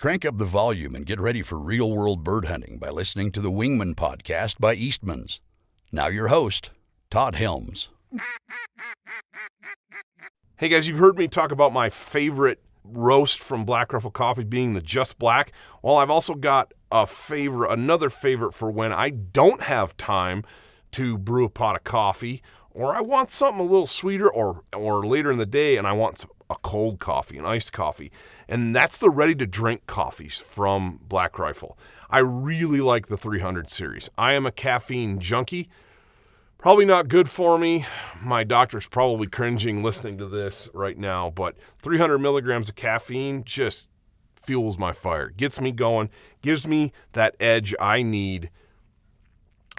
Crank up the volume and get ready for real-world bird hunting by listening to the Wingmen Podcast by Eastman's. Now your host, Todd Helms. Hey guys, you've heard me talk about my favorite roast from Black Rifle Coffee being the Just Black. Well, I've also got another favorite for when I don't have time to brew a pot of coffee, or I want something a little sweeter, or later in the day and I want a cold coffee, an iced coffee. And that's the ready-to-drink coffees from Black Rifle. I really like the 300 series. I am a caffeine junkie. Probably not good for me. My doctor's probably cringing listening to this right now, but 300 milligrams of caffeine just fuels my fire, gets me going, gives me that edge I need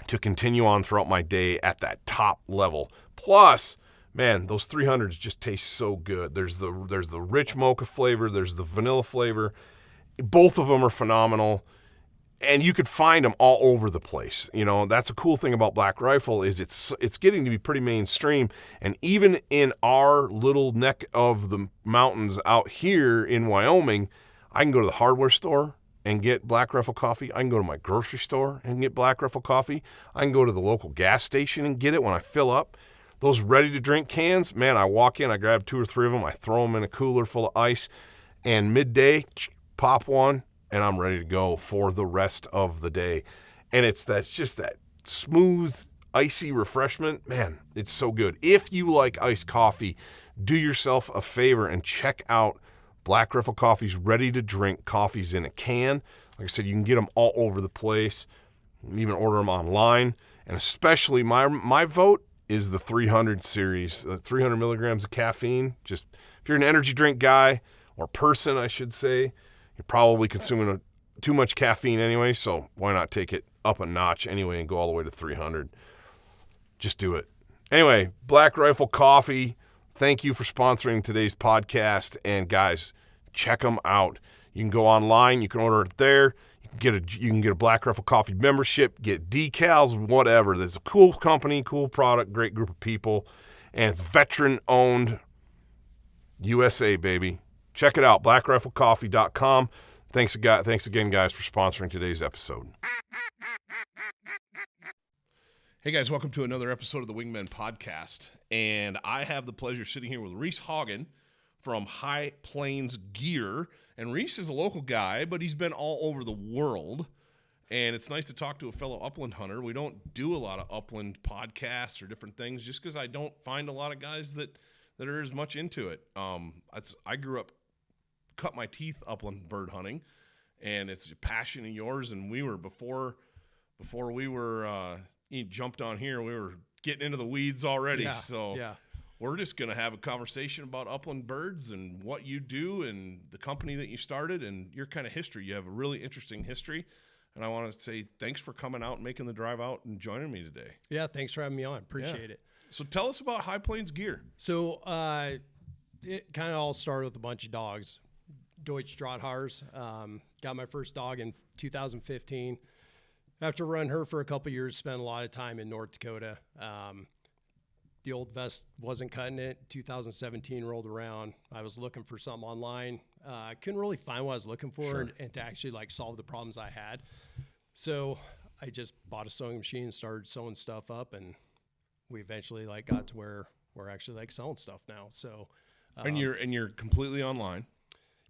to continue on throughout my day at that top level. Plus, man, those 300s just taste so good. There's the rich mocha flavor, there's the vanilla flavor. Both of them are phenomenal. And you could find them all over the place. You know, that's a cool thing about Black Rifle is it's getting to be pretty mainstream. And even in our little neck of the mountains out here in Wyoming, I can go to the hardware store and get Black Rifle coffee. I can go to my grocery store and get Black Rifle coffee. I can go to the local gas station and get it when I fill up. Those ready-to-drink cans, man, I walk in, I grab 2 or 3 of them, I throw them in a cooler full of ice, and midday, pop one, and I'm ready to go for the rest of the day. And that's just that smooth, icy refreshment. Man, it's so good. If you like iced coffee, do yourself a favor and check out Black Rifle Coffee's ready-to-drink coffees in a can. Like I said, you can get them all over the place. You can even order them online. And especially my vote is the 300 series, 300 milligrams of caffeine. Just if you're an energy drink guy or person, I should say, you're probably consuming too much caffeine anyway, so why not take it up a notch anyway and go all the way to 300? Just do it. Anyway, Black Rifle Coffee, thank you for sponsoring today's podcast. And guys, check them out. You can go online, you can order it there. You can get a Black Rifle Coffee membership, get decals, whatever. There's a cool company, cool product, great group of people, and it's veteran-owned. USA, baby. Check it out, blackriflecoffee.com. Thanks again, guys, for sponsoring today's episode. Hey, guys, welcome to another episode of the Wingmen Podcast, and I have the pleasure of sitting here with Rhys Haugen from High Plains Gear. And Rhys is a local guy, but he's been all over the world. And it's nice to talk to a fellow upland hunter. We don't do a lot of upland podcasts or different things just because I don't find a lot of guys that are as much into it. I grew up, cut my teeth upland bird hunting, and it's a passion of yours. And we were, before we were jumped on here, we were getting into the weeds already. Yeah, so yeah. We're just going to have a conversation about upland birds and what you do and the company that you started and your kind of history. You have a really interesting history, and I want to say thanks for coming out and making the drive out and joining me today. Yeah, thanks for having me on. Appreciate it. So tell us about High Plains Gear. So it kind of all started with a bunch of dogs. Deutsch Drahthaars. Got my first dog in 2015. After running her for a couple of years, spent a lot of time in North Dakota. The old vest wasn't cutting it. 2017 rolled around. I was looking for something online. I couldn't really find what I was looking for. Sure. and to actually solve the problems I had. So I just bought a sewing machine and started sewing stuff up, and we eventually got to where we're actually selling stuff now. So And you're completely online.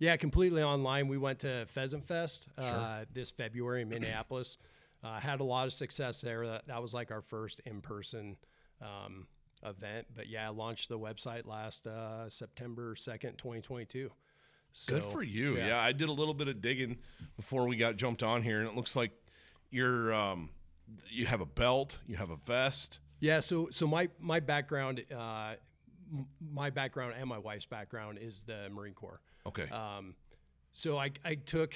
Yeah, completely online. We went to Pheasant Fest Sure. this February in Minneapolis. Had a lot of success there. That was our first in-person event. But yeah, I launched the website last September 2nd, 2022. So, Good for you. Yeah, I did a little bit of digging before we got jumped on here, and it looks like you have a belt, you have a vest. Yeah, so my background, my background and my wife's background is the Marine Corp. Okay. So I took,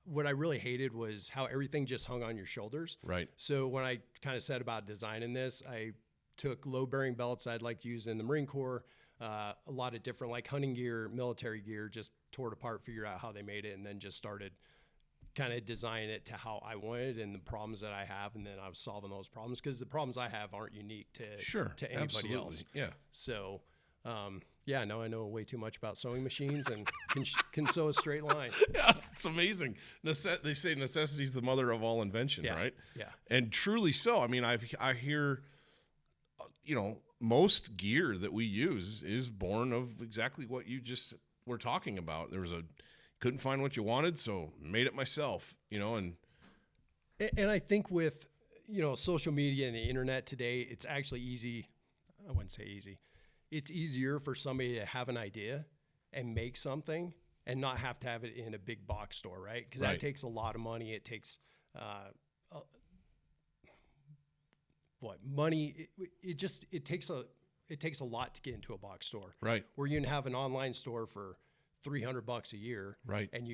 what I really hated was how everything just hung on your shoulders. Right. So when I kind of said about designing this, I took low-bearing belts I'd like to use in the Marine Corp, a lot of different hunting gear, military gear, just tore it apart, figured out how they made it, and then just started kind of designing it to how I wanted and the problems that I have, and then I was solving those problems because the problems I have aren't unique to anybody absolutely. else. Yeah. So Yeah, now I know way too much about sewing machines and can sew a straight line. Yeah, it's amazing. They say necessity is the mother of all invention, right? Yeah. And truly so. I mean, I hear, most gear that we use is born of exactly what you just were talking about. Couldn't find what you wanted, so made it myself, and I think with, social media and the internet today, it's actually easy. I wouldn't say easy. It's easier for somebody to have an idea and make something and not have to have it in a big box store, right? Because that takes a lot of money. It takes money. It takes a lot to get into a box store, right? Where you can have an online store for $300 a year, right? And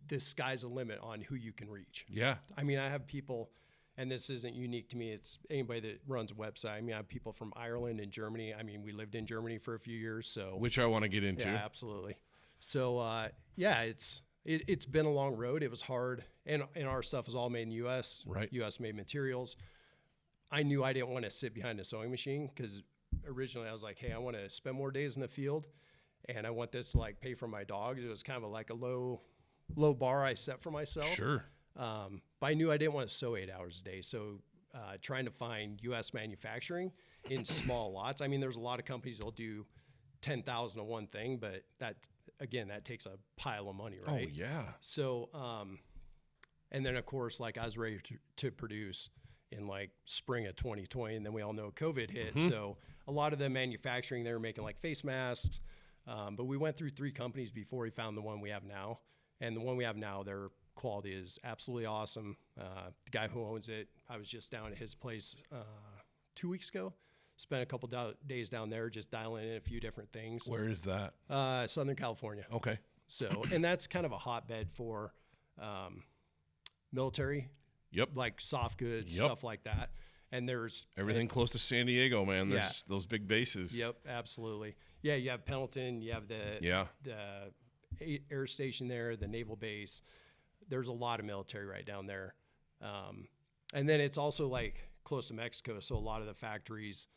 the sky's the limit on who you can reach. Yeah, I mean, I have people. And this isn't unique to me. It's anybody that runs a website. I mean, I have people from Ireland and Germany. I mean, we lived in Germany for a few years, so which I want to get into. Yeah, absolutely. So, it's been a long road. It was hard, and our stuff is all made in the U.S. Right. U.S. made materials. I knew I didn't want to sit behind a sewing machine because originally I was like, hey, I want to spend more days in the field, and I want this to like pay for my dog. It was kind of like a low bar I set for myself. Sure. But I knew I didn't want to sew 8 hours a day. So trying to find U.S. manufacturing in small lots. I mean, there's a lot of companies that'll do 10,000 of one thing, but that takes a pile of money, right? Oh, yeah. So, and then, of course, like I was ready to produce in like spring of 2020, and then we all know COVID hit. Mm-hmm. So a lot of the manufacturing, they were making like face masks. But we went through 3 companies before we found the one we have now. And the one we have now, their quality is absolutely awesome. The guy who owns it, I was just down at his place 2 weeks ago. Spent a couple days down there just dialing in a few different things. Where is that? Southern California. Okay. So, and that's kind of a hotbed for military. Yep. Like soft goods, stuff like that. And there's everything close to San Diego, man. There's those big bases. Yep, absolutely. Yeah, you have Pendleton, you have the air station there, the naval base. There's a lot of military right down there. And then it's also like close to Mexico. So a lot of the factories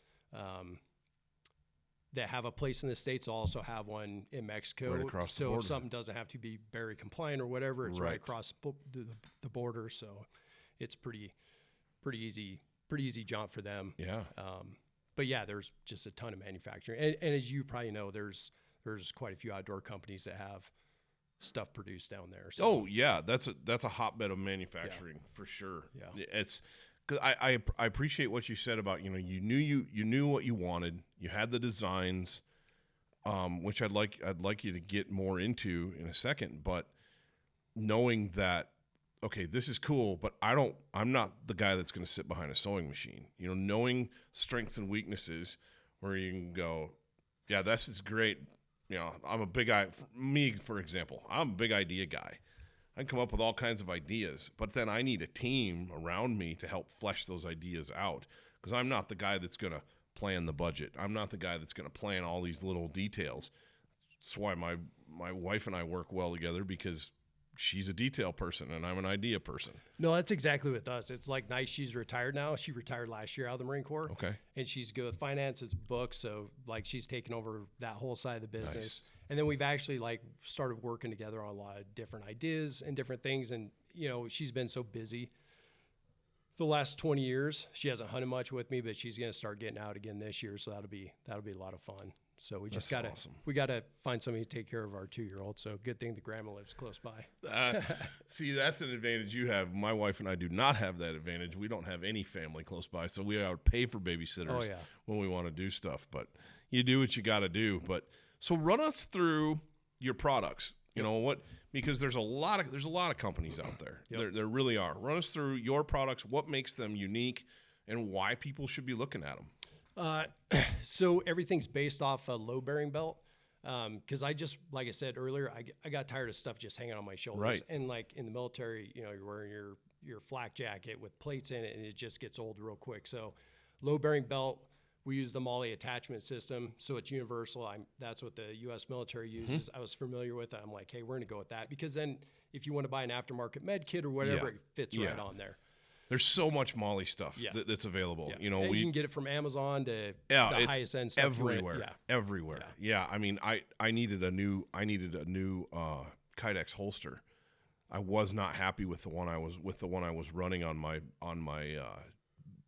that have a place in the States also have one in Mexico. Right across the border. border. If something doesn't have to be very compliant or whatever, it's right across the border. So it's pretty easy jaunt for them. Yeah. But yeah, there's just a ton of manufacturing. And as you probably know, there's quite a few outdoor companies that have stuff produced down there. So. Oh yeah, that's a hotbed of manufacturing for sure. Yeah, it's because I appreciate what you said about you knew what you wanted, you had the designs, which I'd like you to get more into in a second, but knowing that okay, this is cool, but I'm not the guy that's going to sit behind a sewing machine. Knowing strengths and weaknesses, where you can go, yeah, this is great. I'm a big for example, I'm a big idea guy. I can come up with all kinds of ideas, but then I need a team around me to help flesh those ideas out because I'm not the guy that's going to plan the budget. I'm not the guy that's going to plan all these little details. That's why my wife and I work well together because she's a detail person and I'm an idea person. No, that's exactly with us. It's like nice. She's retired now. She retired last year out of the Marine Corp. Okay. And she's good with finances, books. So like she's taken over that whole side of the business. Nice. And then we've actually like started working together on a lot of different ideas and different things. And she's been so busy for the last 20 years. She hasn't hunted much with me, but she's going to start getting out again this year. So that'll be a lot of fun. So we just we gotta find somebody to take care of our 2-year-old. So good thing the grandma lives close by. See, that's an advantage you have. My wife and I do not have that advantage. We don't have any family close by, so we would pay for babysitters when we want to do stuff. But you do what you got to do. But so run us through your products. You know what? Because there's a lot of companies out there. Yep. There really are. Run us through your products. What makes them unique, and why people should be looking at them. So everything's based off a low-bearing belt. Because like I said earlier, I got tired of stuff just hanging on my shoulders. Right. And like in the military, you're wearing your flak jacket with plates in it, and it just gets old real quick. So low-bearing belt, we use the MOLLE attachment system, so it's universal. That's what the U.S. military uses. I was familiar with it. I'm like, hey, we're going to go with that because then if you want to buy an aftermarket med kit or whatever, it fits right on there. There's so much Molly stuff Yeah. that's available. Yeah. You know, you can get it from Amazon to yeah, the it's highest end stuff. everywhere. Everywhere. Yeah. I mean, I needed a new Kydex holster. I was not happy with the one I was running on my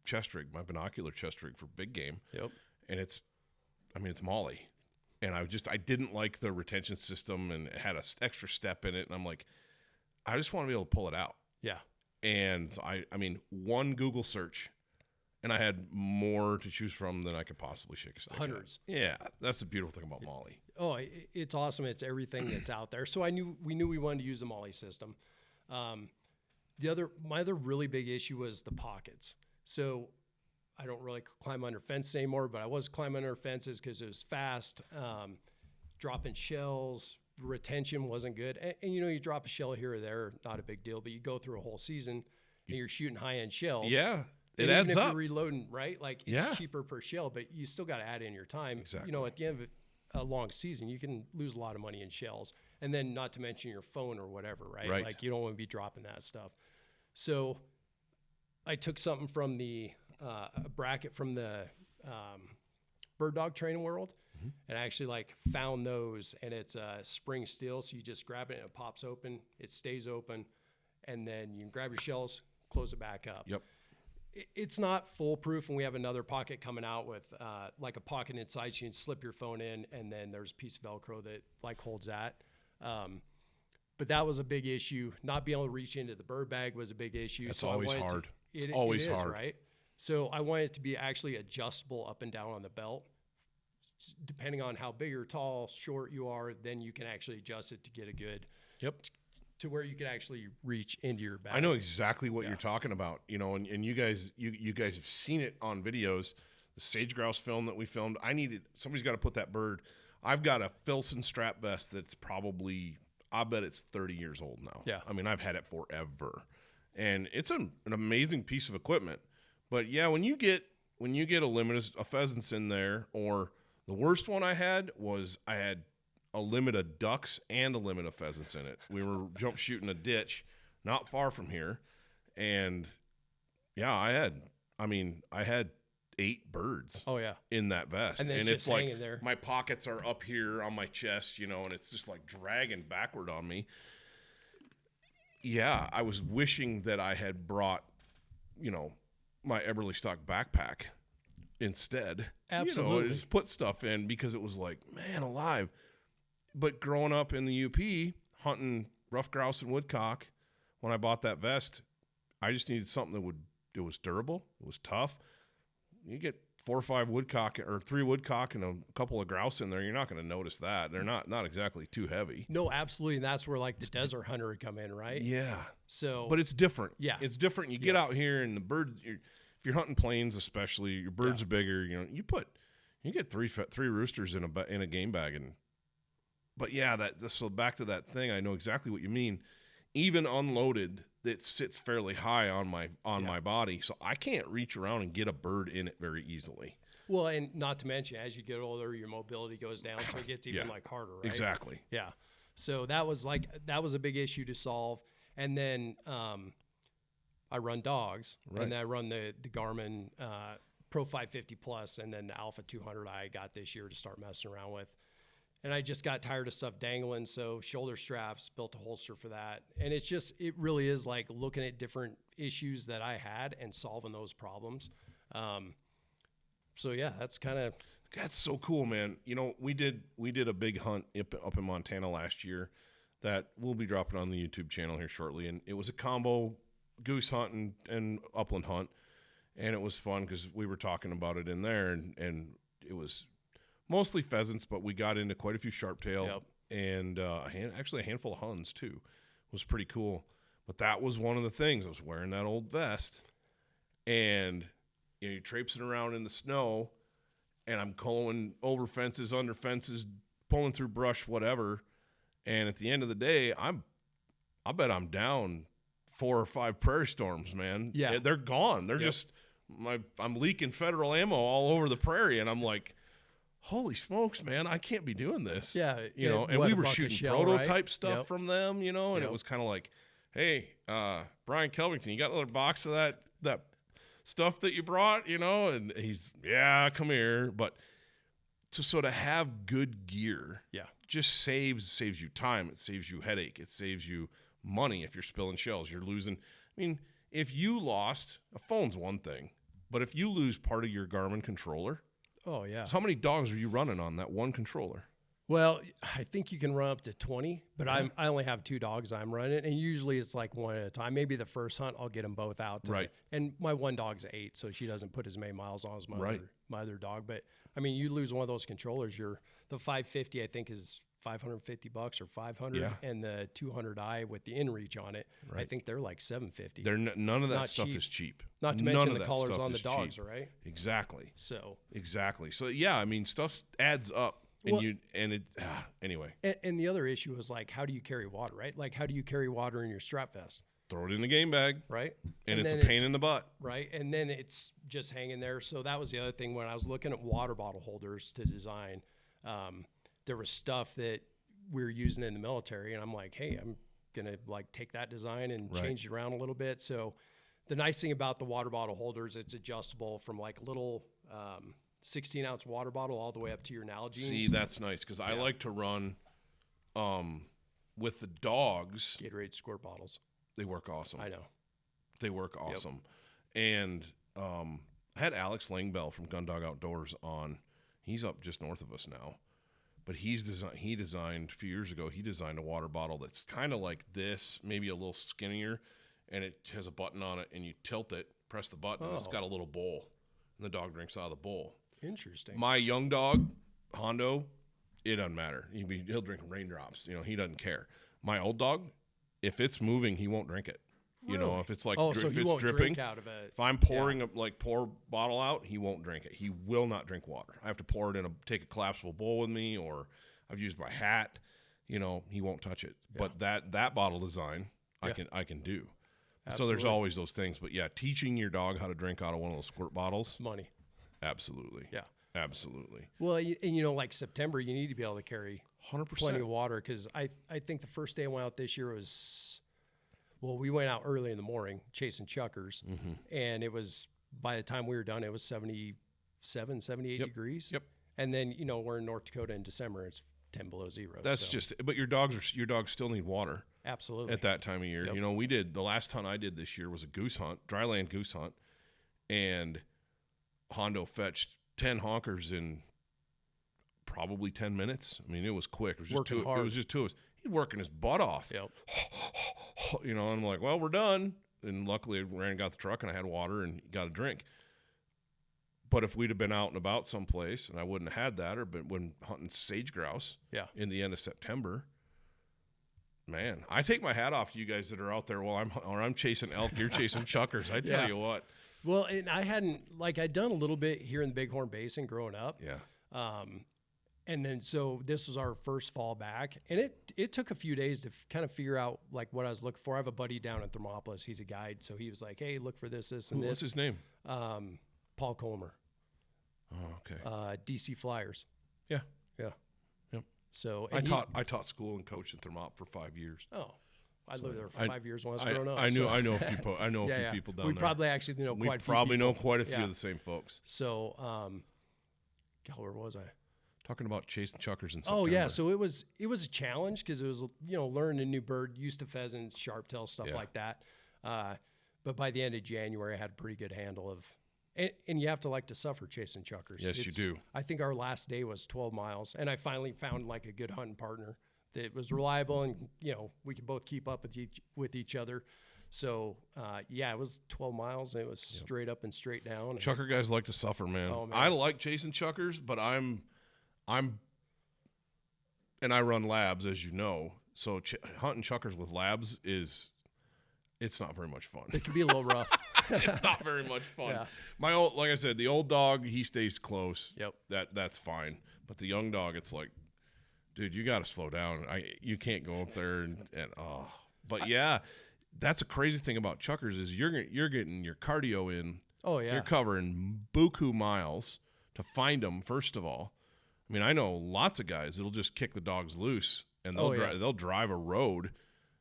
chest rig, my binocular chest rig for big game. Yep. And it's Molly. And I didn't like the retention system, and it had an extra step in it. And I'm like, I just want to be able to pull it out. Yeah. And so I mean, one Google search, and I had more to choose from than I could possibly shake a stick at. Hundreds. Yeah, that's the beautiful thing about Molly. Oh, it's awesome. It's everything that's out there. So we knew we wanted to use the Molly system. My other really big issue was the pockets. So I don't really climb under fences anymore, but I was climbing under fences because it was fast, dropping shells. Retention wasn't good. And you drop a shell here or there, not a big deal, but you go through a whole season and you're shooting high-end shells. Yeah, it and adds even if up. you're reloading, right? Like, it's cheaper per shell, but you still got to add in your time. Exactly. At the end of a long season, you can lose a lot of money in shells. And then not to mention your phone or whatever, right? Right. Like, you don't want to be dropping that stuff. So I took something from a bracket from the bird dog training world. And I actually found those, and it's a spring steel. So you just grab it and it pops open, it stays open, and then you can grab your shells, close it back up. Yep. It's not foolproof, and we have another pocket coming out with a pocket inside, so you can slip your phone in, and then there's a piece of Velcro that holds that. But that was a big issue. Not being able to reach into the bird bag was a big issue. It's so always hard. It always is, hard, right? So I wanted it to be actually adjustable up and down on the belt. Depending on how big or tall, short you are, then you can actually adjust it to get a good, to where you can actually reach into your bag. I know exactly what you're talking about, and you guys have seen it on videos, the sage grouse film that we filmed. Somebody's got to put that bird. I've got a Filson strap vest that's probably, I bet it's 30 years old now. Yeah. I mean, I've had it forever, and it's an amazing piece of equipment. But yeah, when you get a pheasants in there, or the worst one I had a limit of ducks and a limit of pheasants in it. We were jump shooting a ditch not far from here, and yeah, I had 8 birds. Oh yeah, in that vest, and it's it's hanging there. My pockets are up here on my chest, and it's just dragging backward on me. Yeah, I was wishing that I had brought, my Eberly stock backpack instead. Absolutely. Just put stuff in, because it was man alive. But growing up in the UP, hunting rough grouse and woodcock, when I bought that vest, I just needed something it was durable, it was tough. You get 4 or 5 woodcock, or 3 woodcock and a couple of grouse in there, you're not going to notice that. They're not exactly too heavy. No, absolutely. And that's where the desert hunter would come in, right? Yeah. So, but it's different. Yeah. It's different. You get out here, and the bird, if you're hunting plains, especially, your birds are bigger. You get three roosters in a game bag, but yeah, so back to that thing. I know exactly what you mean. Even unloaded, it sits fairly high on my body, so I can't reach around and get a bird in it very easily. Well, and not to mention, as you get older, your mobility goes down, so it gets even harder, right? Exactly. Yeah. So that was a big issue to solve. And then I run dogs, and then I run the Garmin Pro 550 Plus, and then the Alpha 200 I got this year to start messing around with. And I just got tired of stuff dangling, so shoulder straps, built a holster for that. And it really is looking at different issues that I had and solving those problems. So yeah, that's so cool, man. We did a big hunt up in Montana last year that we'll be dropping on the YouTube channel here shortly. And it was a combo goose hunt and upland hunt. And it was fun because we were talking about it in there, and it was mostly pheasants, but we got into quite a few sharptail and actually a handful of huns too. It was pretty cool. But that was one of the things. I was wearing that old vest, and you're traipsing around in the snow, and I'm going over fences, under fences, pulling through brush, whatever. And at the end of the day, I bet I'm down 4 or 5 prairie storms, man. Yeah. They're gone. They're I'm leaking federal ammo all over the prairie, and I'm like, holy smokes, man, I can't be doing this. Yeah. And we were shooting prototype stuff from them, and it was kind of like, hey, Brian Kelvington, you got another box of that that stuff that you brought, and he's, yeah, come here. But to sort of have good gear just saves you time. It saves you headache. It saves you money if you're spilling shells. You're losing. I mean, if you lost, a phone's one thing, but if you lose part of your Garmin controller, oh, yeah. so how many dogs are you running on that one controller? Well, I think you can run up to 20, but I only have 2 dogs I'm running, and usually it's like one at a time. Maybe the first hunt, I'll get them both out. And my one dog's 8, so she doesn't put as many miles on as my other dog. But, I mean, you lose one of those controllers, the 550, I think, is $550 or $500, and the 200i with the inReach on it, I think they're like $750. None of that stuff is cheap. Not to mention the collars on the dogs, right? Exactly. So, yeah, I mean, stuff adds up. Anyway. And the other issue is like, how do you carry water, right? Like, how do you carry water in your strap vest? Throw it in the game bag. Right. And it's a pain in the butt. Right. And then it's just hanging there. So that was the other thing when I was looking at water bottle holders to design. There was stuff that we were using in the military, and I'm like, hey, I'm going to like take that design and change it around a little bit. So the nice thing about the water bottle holders, it's adjustable from like a little 16-ounce water bottle all the way up to your Nalgene. See, that's nice because I like to run with the dogs. Gatorade squirt bottles. They work awesome. I know. They work awesome. Yep. And I had Alex Langbell from Gundog Outdoors on. He's up just north of us now. But he designed, a few years ago, he designed a water bottle that's kind of like this, maybe a little skinnier, and it has a button on it, and you tilt it, press the button, and it's got a little bowl, and the dog drinks out of the bowl. Interesting. My young dog, Hondo, it doesn't matter. He'll drink raindrops. He doesn't care. My old dog, if it's moving, he won't drink it. Really? If it's like so if he it's won't dripping, drink out of it. if I'm pouring pour bottle out, he won't drink it. He will not drink water. I have to pour it in take a collapsible bowl with me, or I've used my hat. He won't touch it. Yeah. But that bottle design, I can do. Absolutely. So there's always those things. But yeah, teaching your dog how to drink out of one of those squirt bottles, money. Absolutely. Yeah. Absolutely. Well, and like September, you need to be able to carry 100% plenty of water, because I think the first day I went out this year was. Well, we went out early in the morning chasing chuckers, and it was, by the time we were done, it was 77, 78 degrees. Yep. And then, we're in North Dakota in December, it's 10 below zero. That's but your dogs still need water. Absolutely. At that time of year. Yep. We did, the last hunt I did this year was a goose hunt, dryland goose hunt, and Hondo fetched 10 honkers in probably 10 minutes. I mean, it was quick. It was just two of us. He's working his butt off. Yep. And I'm like, well, we're done. And luckily I ran and got the truck, and I had water and got a drink. But if we'd have been out and about someplace and I wouldn't have had that, or been when hunting sage grouse in the end of September, man, I take my hat off to you guys that are out there while I'm chasing elk, you're chasing chuckers. I tell you what. Well, and I'd done a little bit here in the Bighorn Basin growing up. Yeah. And then, so this was our first fall back, and it took a few days to kind of figure out like what I was looking for. I have a buddy down in Thermopolis. He's a guide. So he was like, hey, look for this, and this. What's his name? Paul Comer. Oh, okay. DC Flyers. Yeah. Yeah. Yep. So I taught school and coached in Thermop for 5 years. Oh, I lived there for 5 years when I was growing up. I know a few people down there. We probably actually know quite a few probably people. know quite a few of the same folks. So, where was I? Talking about chasing chuckers in September. Oh yeah, so it was a challenge, because it was learning a new bird, used to pheasants, sharptail, stuff like that. But by the end of January, I had a pretty good handle of, and you have to like to suffer chasing chuckers. Yes, you do. I think our last day was 12 miles, and I finally found like a good hunting partner that was reliable, and we could both keep up with each other. So it was 12 miles, and it was straight up and straight down. Chucker guys like to suffer, man. Oh, man. I like chasing chuckers, but and I run labs, as you know. So hunting chuckers with labs it's not very much fun. It can be a little rough. It's not very much fun. Yeah. Like I said, the old dog, he stays close. Yep. That's fine. But the young dog, it's like, dude, you got to slow down. You can't go up there and But yeah, that's a crazy thing about chuckers is you're getting your cardio in. Oh yeah. You're covering buku miles to find them, first of all. I know lots of guys that'll just kick the dogs loose, and they'll drive a road,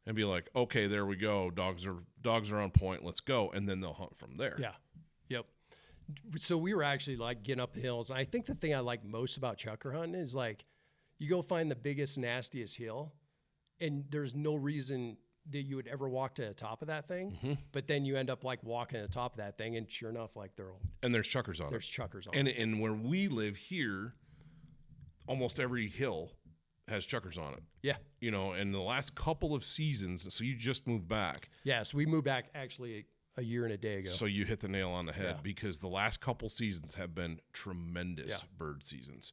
and be like, okay, there we go. Dogs are on point. Let's go. And then they'll hunt from there. Yeah. Yep. So we were actually like getting up the hills. And I think the thing I like most about chucker hunting is like you go find the biggest, nastiest hill and there's no reason that you would ever walk to the top of that thing. But then you end up like walking to the top of that thing. And sure enough, like there's chuckers on it. There's chuckers on it. And where we live here, almost every hill has chuckers on it. Yeah. You know, and the last couple of seasons, so you just moved back. Yeah, so we moved back actually a year and a day ago. So you hit the nail on the head because the last couple seasons have been tremendous bird seasons.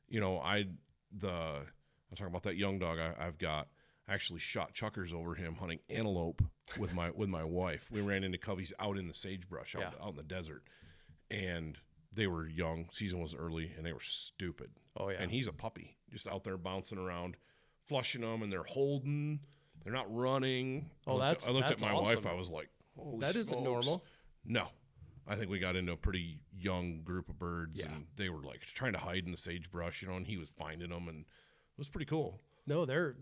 You know, I'm talking about that young dog I've got. I actually shot chuckers over him hunting antelope with my wife. We ran into coveys out in the sagebrush out in the desert. And they were young. Season was early, and they were stupid. Oh, yeah. And he's a puppy, just out there bouncing around, flushing them, and they're holding. They're not running. Oh, I looked at my awesome. wife. I was like, holy that isn't smokes. normal. No. I think we got into a pretty young group of birds, and they were, like, trying to hide in the sagebrush, you know, and he was finding them, and it was pretty cool. No, they're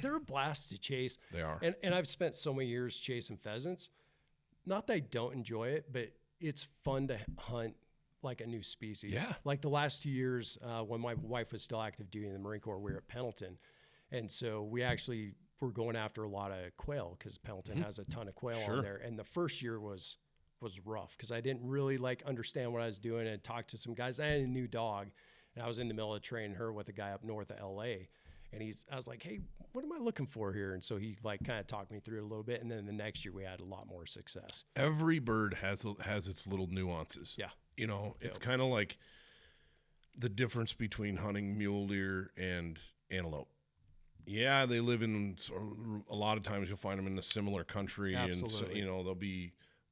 a blast to chase. They are. And I've spent so many years chasing pheasants. Not that I don't enjoy it, but it's fun to hunt like a new species. Yeah. Like the last 2 years, when my wife was still active duty in the Marine Corps, we were at Pendleton. And so we actually were going after a lot of quail because Pendleton has a ton of quail on there. And the first year was rough because I didn't really like understand what I was doing and talked to some guys. I had a new dog and I was in the middle of training her with a guy up north of LA. And I was like, hey, what am I looking for here? And so he like kind of talked me through it a little bit. And then the next year we had a lot more success. Every bird has its little nuances. Yeah. You know, it's kind of like the difference between hunting mule deer and antelope. Yeah, they live in a lot of times you'll find them in a similar country. Absolutely. And so, you know,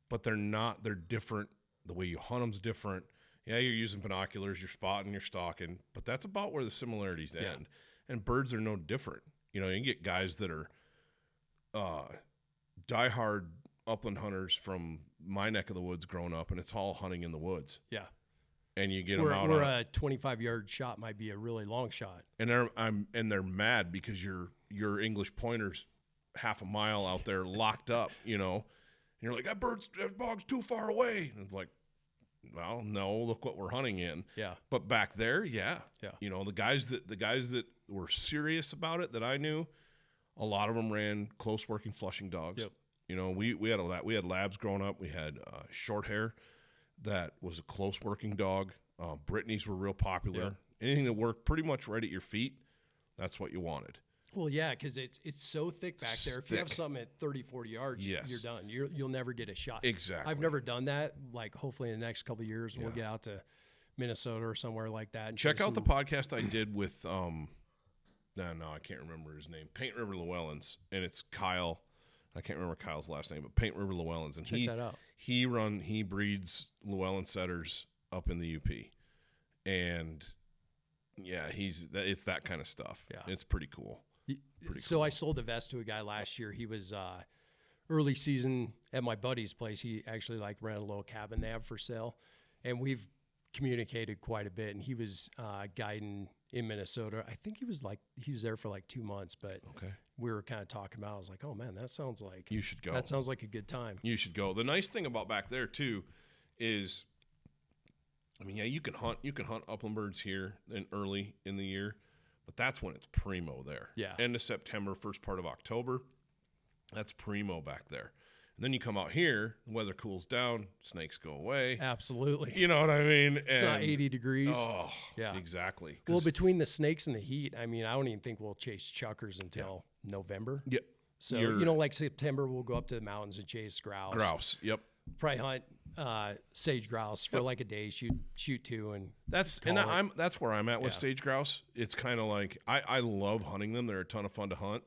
but they're different. The way you hunt them's different. Yeah, you're using binoculars, you're spotting, you're stalking, but that's about where the similarities end. And birds are no different. You know, you can get guys that are diehard upland hunters from my neck of the woods growing up, and it's all hunting in the woods. Yeah. And you get them out. Where a 25-yard shot might be a really long shot. And they're mad because your English pointer's half a mile out there locked up, you know. And you're like, that dog's too far away. And it's like, well, no, look what we're hunting in. Yeah. But back there, yeah. Yeah. You know, the guys that were serious about it that I knew, a lot of them ran close working flushing dogs. Yep. You know, we had labs growing up. We had short hair that was a close working dog. Brittany's were real popular. Yep. Anything that worked pretty much right at your feet, that's what you wanted. Well, yeah, because it's so thick back there. If you have something at 30, 40 yards, you're done. You'll never get a shot. Exactly. I've never done that. Like, hopefully in the next couple of years, we'll get out to Minnesota or somewhere like that. And check out the podcast I did with, no, I can't remember his name, Paint River Llewellyn's, and it's Kyle. I can't remember Kyle's last name, but Paint River Llewellyn's. And check that out. He breeds Llewellyn setters up in the UP. And, yeah, it's that kind of stuff. Yeah. It's pretty cool. So I sold a vest to a guy last year. He was early season at my buddy's place. He actually like ran a little cabin they have for sale, and we've communicated quite a bit. And he was guiding in Minnesota. I think he was there for like 2 months, but we were kind of talking about. I was like, oh man, that sounds like you should go. That sounds like a good time. You should go. The nice thing about back there too is, I mean, yeah, you can hunt upland birds here early in the year. But that's when it's primo there. Yeah. End of September, first part of October. That's primo back there. And then you come out here, the weather cools down, snakes go away. Absolutely. You know what I mean? It's not 80 degrees. Oh, yeah. Exactly. Well, between the snakes and the heat, I mean, I don't even think we'll chase chuckers until November. Yeah. So, like September, we'll go up to the mountains and chase grouse. Grouse, yep. Probably hunt sage grouse for like a day, shoot two, and that's where I'm at with sage grouse. It's kind of like I love hunting them; they're a ton of fun to hunt.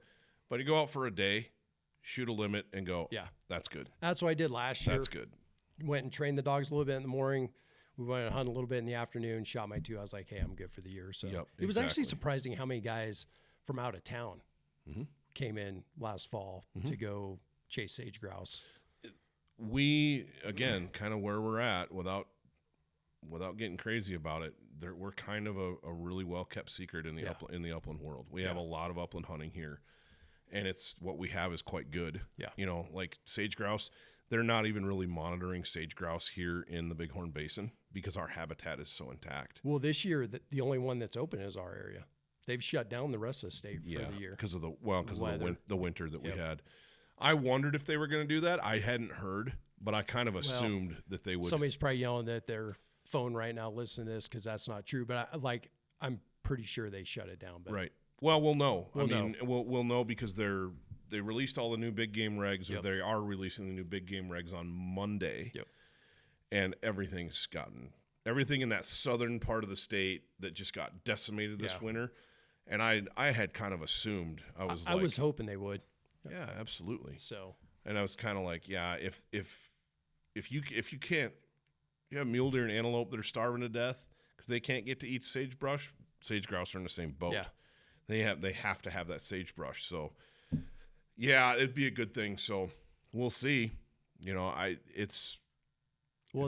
But you go out for a day, shoot a limit, and go. Yeah, that's good. That's what I did last year. That's good. Went and trained the dogs a little bit in the morning. We went and hunted a little bit in the afternoon. Shot my two. I was like, hey, I'm good for the year. So it was actually surprising how many guys from out of town came in last fall to go chase sage grouse. We, again, kind of where we're at, without getting crazy about it, we're kind of a really well-kept secret in the upland world. We have a lot of upland hunting here. and it's what we have is quite good. Yeah. You know, like sage grouse, they're not even really monitoring sage grouse here in the Bighorn Basin because our habitat is so intact. Well, this year, the only one that's open is our area. They've shut down the rest of the state for the year. Because of the winter that we had. I wondered if they were going to do that. I hadn't heard, but I kind of assumed that they would. Somebody's probably yelling at their phone right now, listen to this, because that's not true. But I'm pretty sure they shut it down. But right. Well, we'll know. We'll know because they released all the new big game regs, or they are releasing the new big game regs on Monday. Yep. And everything in that southern part of the state that just got decimated this winter. And I had kind of assumed I was hoping they would. Yeah, absolutely. So, and I was kind of like, yeah, if you can't, you have mule deer and antelope that are starving to death because they can't get to eat sagebrush. Sage grouse are in the same boat. Yeah. They have to have that sagebrush. So, yeah, it'd be a good thing. So, we'll see. You know, and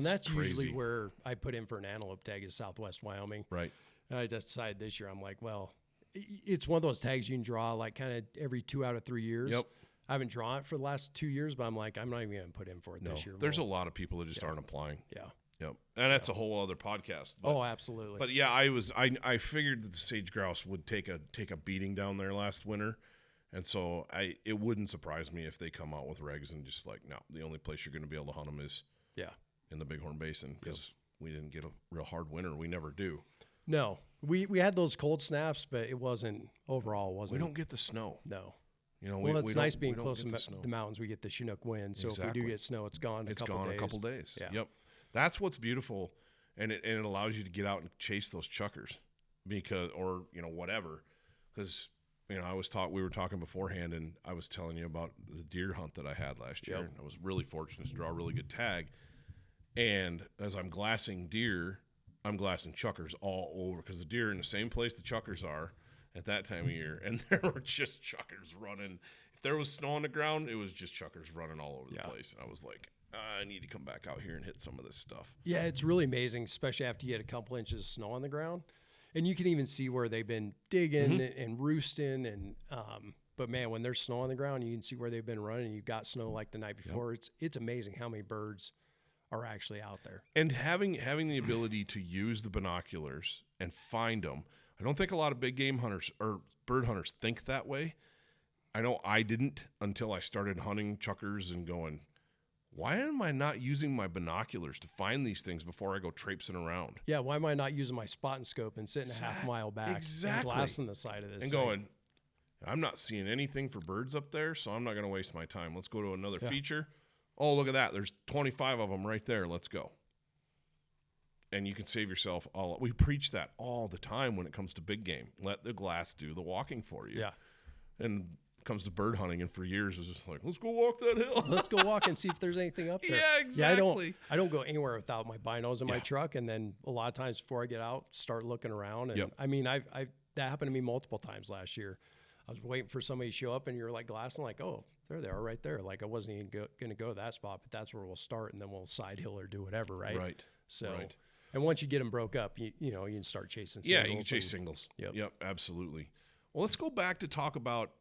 that's crazy. Usually where I put in for an antelope tag is Southwest Wyoming. Right. And I decided this year, I'm like, well, it's one of those tags you can draw like kind of every 2 out of 3 years. Yep. I haven't drawn it for the last 2 years, but I'm like, I'm not even going to put in for it this year. There's a lot of people that just aren't applying. Yeah. Yep. And that's a whole other podcast. But, absolutely. But yeah, I figured that the sage grouse would take a beating down there last winter. And so it wouldn't surprise me if they come out with regs and just like, no, the only place you're going to be able to hunt them is in the Bighorn Basin because we didn't get a real hard winter. We never do. No, we had those cold snaps, but it wasn't overall. We don't get the snow. No. You know, it's nice being close to the mountains. We get the Chinook wind, so if we do get snow, it's gone. It's gone a couple days. Yeah. Yep. That's what's beautiful, and it allows you to get out and chase those chuckers, or whatever, because we were talking beforehand, and I was telling you about the deer hunt that I had last year. And I was really fortunate to draw a really good tag, and as I'm glassing deer, I'm glassing chuckers all over because the deer are in the same place the chuckers are at that time of year, and there were just chuckers running. If there was snow on the ground, it was just chuckers running all over the place. And I was like, I need to come back out here and hit some of this stuff. Yeah, it's really amazing, especially after you get a couple inches of snow on the ground. And you can even see where they've been digging and roosting. And but, man, when there's snow on the ground, you can see where they've been running. And you've got snow like the night before. It's amazing how many birds are actually out there. And having the ability to use the binoculars and find them. I don't think a lot of big game hunters or bird hunters think that way. I know I didn't until I started hunting chuckers and going, why am I not using my binoculars to find these things before I go traipsing around? Yeah, why am I not using my spot and scope and sitting a half mile back and glassing the side of this and going, I'm not seeing anything for birds up there, so I'm not going to waste my time. Let's go to another feature. Oh, look at that. There's 25 of them right there. Let's go. And you can save yourself all. We preach that all the time when it comes to big game. Let the glass do the walking for you. Yeah. And it comes to bird hunting, and for years it was just like, let's go walk that hill. Let's go walk and see if there's anything up there. Yeah, exactly. Yeah, I don't go anywhere without my binos in my truck, and then a lot of times before I get out, start looking around. And I mean, that happened to me multiple times last year. I was waiting for somebody to show up, and you're like glassing, like, oh, there they are right there. Like I wasn't even going to go to that spot, but that's where we'll start, and then we'll side hill or do whatever, right? Right. So. Right. And once you get them broke up, you can start chasing singles. Yeah, you can chase singles. Yep, absolutely. Well, let's go back to talk about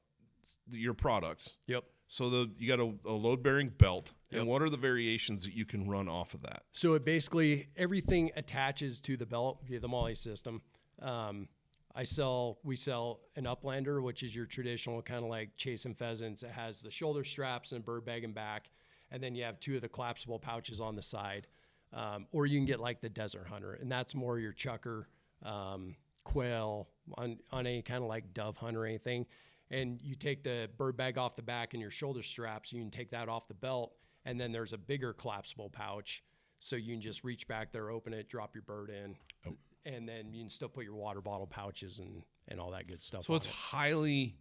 your products. Yep. So you got a load-bearing belt, and what are the variations that you can run off of that? So it basically, everything attaches to the belt via the MOLLE system. We sell an uplander, which is your traditional kind of like chasing pheasants. It has the shoulder straps and bird bag and back, and then you have 2 of the collapsible pouches on the side. Or you can get like the Desert Hunter, and that's more your chucker, quail, on any kind of like dove hunt or anything. And you take the bird bag off the back and your shoulder straps, you can take that off the belt, and then there's a bigger collapsible pouch, so you can just reach back there, open it, drop your bird in, and then you can still put your water bottle pouches and all that good stuff. So it's highly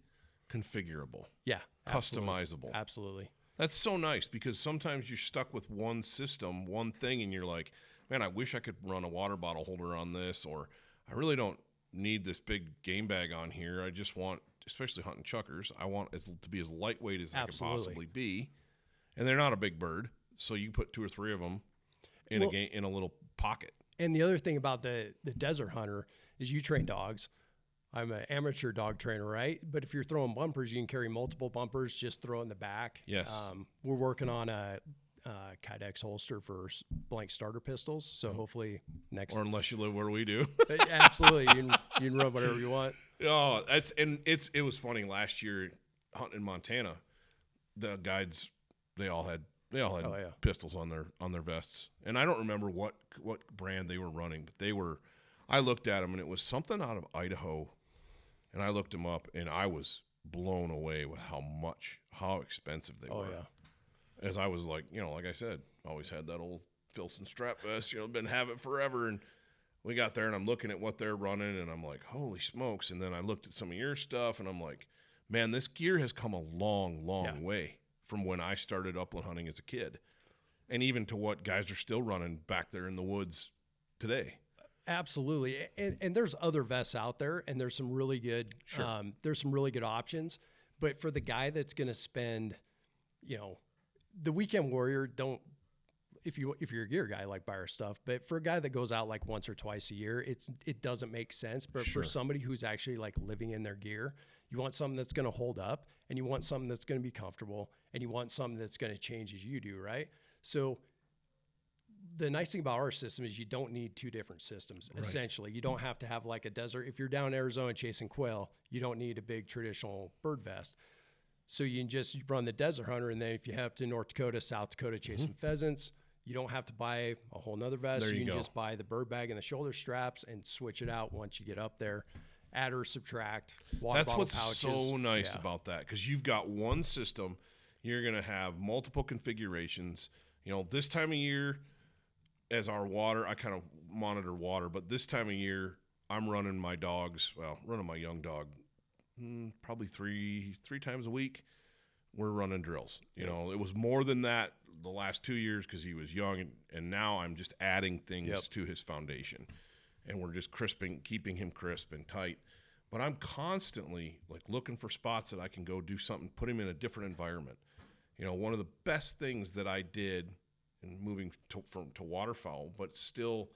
configurable. Yeah. Customizable. Absolutely. That's so nice because sometimes you're stuck with one system, one thing, and you're like, man, I wish I could run a water bottle holder on this, or I really don't need this big game bag on here. I just want, especially hunting chuckers, I want to be as lightweight as I can possibly be. And they're not a big bird, so you put 2 or 3 of them in a little pocket. And the other thing about the Desert Hunter is you train dogs. I'm an amateur dog trainer, right? But if you're throwing bumpers, you can carry multiple bumpers, just throw it in the back. Yes. We're working on a Kydex holster for blank starter pistols. So hopefully next. Or unless you live where we do. Absolutely. You can run whatever you want. Oh, it was funny last year hunting in Montana. The guides, they all had pistols on their vests. And I don't remember what brand they were running, but I looked at them and it was something out of Idaho. And I looked them up, and I was blown away with how expensive they were. Yeah. As I was like, like I said, always had that old Filson strap vest, been have it forever. And we got there, and I'm looking at what they're running, and I'm like, holy smokes. And then I looked at some of your stuff, and I'm like, man, this gear has come a long, long way from when I started upland hunting as a kid, and even to what guys are still running back there in the woods today. Absolutely. And there's other vests out there, and there's some really good, there's some really good options. But for the guy that's going to spend, the weekend warrior, if you're a gear guy, like buy our stuff, but for a guy that goes out like once or twice a year, it doesn't make sense. But for somebody who's actually like living in their gear, you want something that's going to hold up, and you want something that's going to be comfortable, and you want something that's going to change as you do, right? So the nice thing about our system is you don't need two different systems. Right. Essentially, you don't have to have like a desert. If you're down in Arizona chasing quail, you don't need a big traditional bird vest. So you can just run the Desert Hunter, and then if you head up to North Dakota, South Dakota chasing pheasants, you don't have to buy a whole nother vest. There you can go. Just buy the bird bag and the shoulder straps and switch it out once you get up there. Add or subtract. That's what's pouches. So nice about that, because you've got one system. You're going to have multiple configurations. This time of year, as our water, I kind of monitor water, but this time of year, I'm running my young dog probably three times a week. We're running drills. It was more than that the last 2 years because he was young, and now I'm just adding things to his foundation, and we're just keeping him crisp and tight. But I'm constantly like looking for spots that I can go do something, put him in a different environment. One of the best things that I did in moving to waterfowl, but still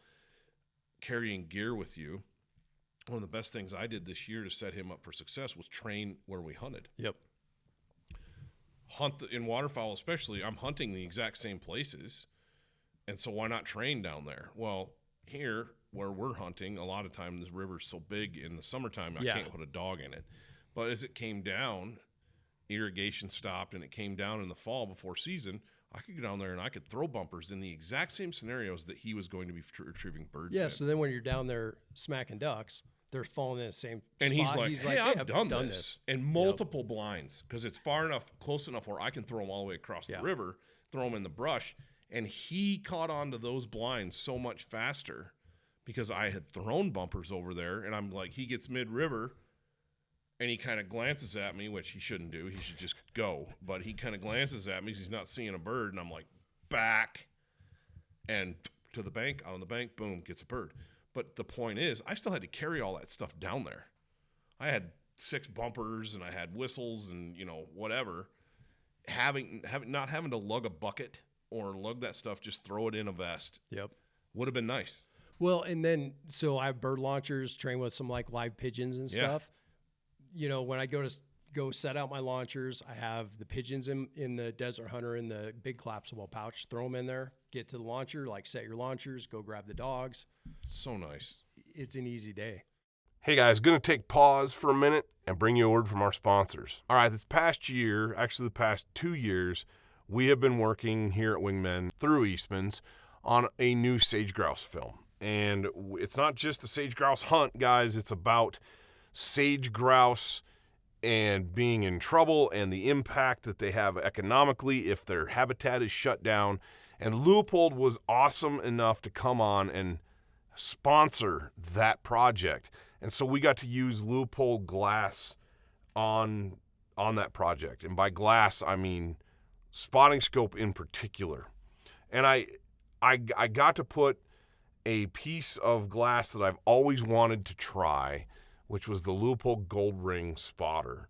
carrying gear with you, one of the best things I did this year to set him up for success was train where we hunted. Yep. In waterfowl especially, I'm hunting the exact same places, and so why not train down there? Well, here where we're hunting, a lot of time this river's so big in the summertime I can't put a dog in it. But as it came down, irrigation stopped, and it came down in the fall before season, I could go down there and I could throw bumpers in the exact same scenarios that he was going to be retrieving birds in. Yeah, so then when you're down there smacking ducks, they're falling in the same and spot. He's like, hey, I've done this. And multiple blinds, because it's close enough where I can throw them all the way across the river, throw them in the brush. And he caught on to those blinds so much faster because I had thrown bumpers over there. And I'm like, he gets mid-river, and he kind of glances at me, which he shouldn't do. He should just go. But he kind of glances at me because he's not seeing a bird. And I'm like, back. And to the bank, out on the bank, boom, gets a bird. But the point is, I still had to carry all that stuff down there. I had 6 bumpers, and I had whistles and, whatever. Not having to lug a bucket or lug that stuff, just throw it in a vest. Yep. Would have been nice. Well, and then, so I have bird launchers, train with some like live pigeons and stuff. When I go set out my launchers, I have the pigeons in the Desert Hunter in the big collapsible pouch, throw them in there, get to the launcher, like set your launchers, go grab the dogs. So nice. It's an easy day. Hey guys, going to take pause for a minute and bring you a word from our sponsors. All right, this past year, actually the past 2 years, we have been working here at Wingmen through Eastman's on a new sage grouse film. And it's not just a sage grouse hunt, guys. It's about sage grouse and being in trouble and the impact that they have economically if their habitat is shut down. And Leupold was awesome enough to come on and sponsor that project. And so we got to use Leupold glass on that project. And by glass, I mean spotting scope in particular. And I got to put a piece of glass that I've always wanted to try, which was the Leupold Gold Ring spotter,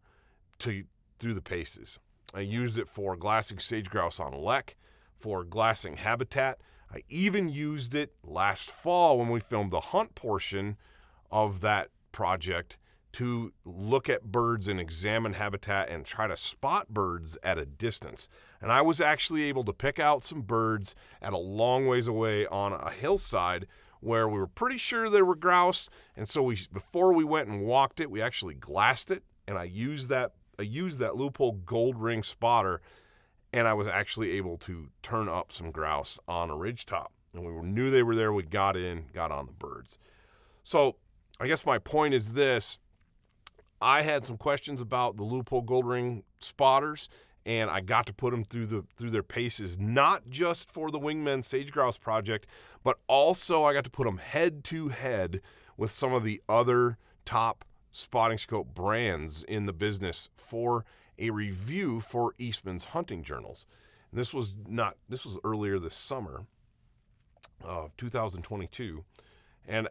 through the paces. I used it for glassing sage grouse on lek, for glassing habitat. I even used it last fall when we filmed the hunt portion of that project to look at birds and examine habitat and try to spot birds at a distance. And I was actually able to pick out some birds at a long ways away on a hillside where we were pretty sure there were grouse. And so before we went and walked it, we actually glassed it, and I used that loophole gold ring spotter, and I was actually able to turn up some grouse on a ridgetop. And we knew they were there. We got on the birds. So I guess my point is this. I had some questions about the loophole gold ring spotters, and I got to put them through their paces, not just for the Wingmen Sage Grouse project, but also I got to put them head to head with some of the other top spotting scope brands in the business for a review for Eastman's hunting journals. And this was earlier this summer of 2022, and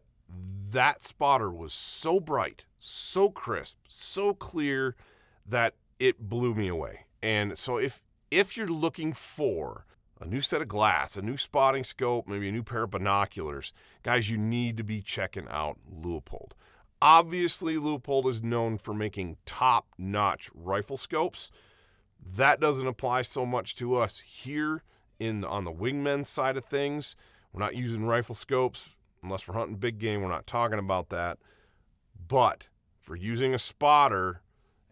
that spotter was so bright, so crisp, so clear that it blew me away. And so if you're looking for a new set of glass, a new spotting scope, maybe a new pair of binoculars, guys, you need to be checking out Leupold. Obviously, Leupold is known for making top-notch rifle scopes. That doesn't apply so much to us here on the Wingmen side of things. We're not using rifle scopes unless we're hunting big game. We're not talking about that. But for using a spotter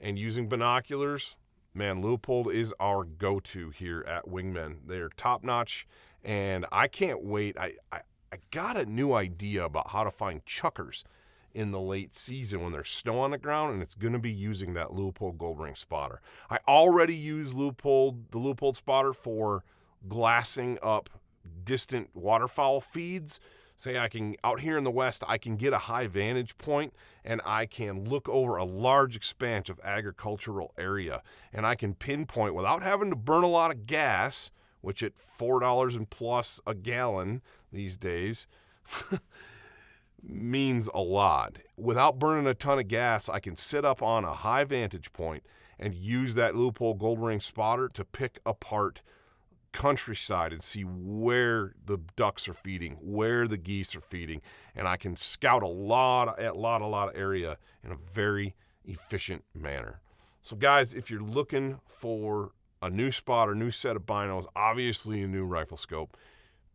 and using binoculars, man, Leupold is our go-to here at Wingmen. They're top-notch, and I can't wait. I got a new idea about how to find chuckers in the late season when there's snow on the ground, and it's going to be using that Leupold gold ring spotter. I already use the Leupold spotter for glassing up distant waterfowl feeds. Say out here in the west, I can get a high vantage point and I can look over a large expanse of agricultural area, and I can pinpoint without having to burn a lot of gas, which at $4 and plus a gallon these days means a lot. Without burning a ton of gas, I can sit up on a high vantage point and use that Leupold gold ring spotter to pick apart countryside and see where the ducks are feeding, where the geese are feeding, and I can scout a lot of area in a very efficient manner. So guys, if you're looking for a new spotter, new set of binos, obviously a new rifle scope,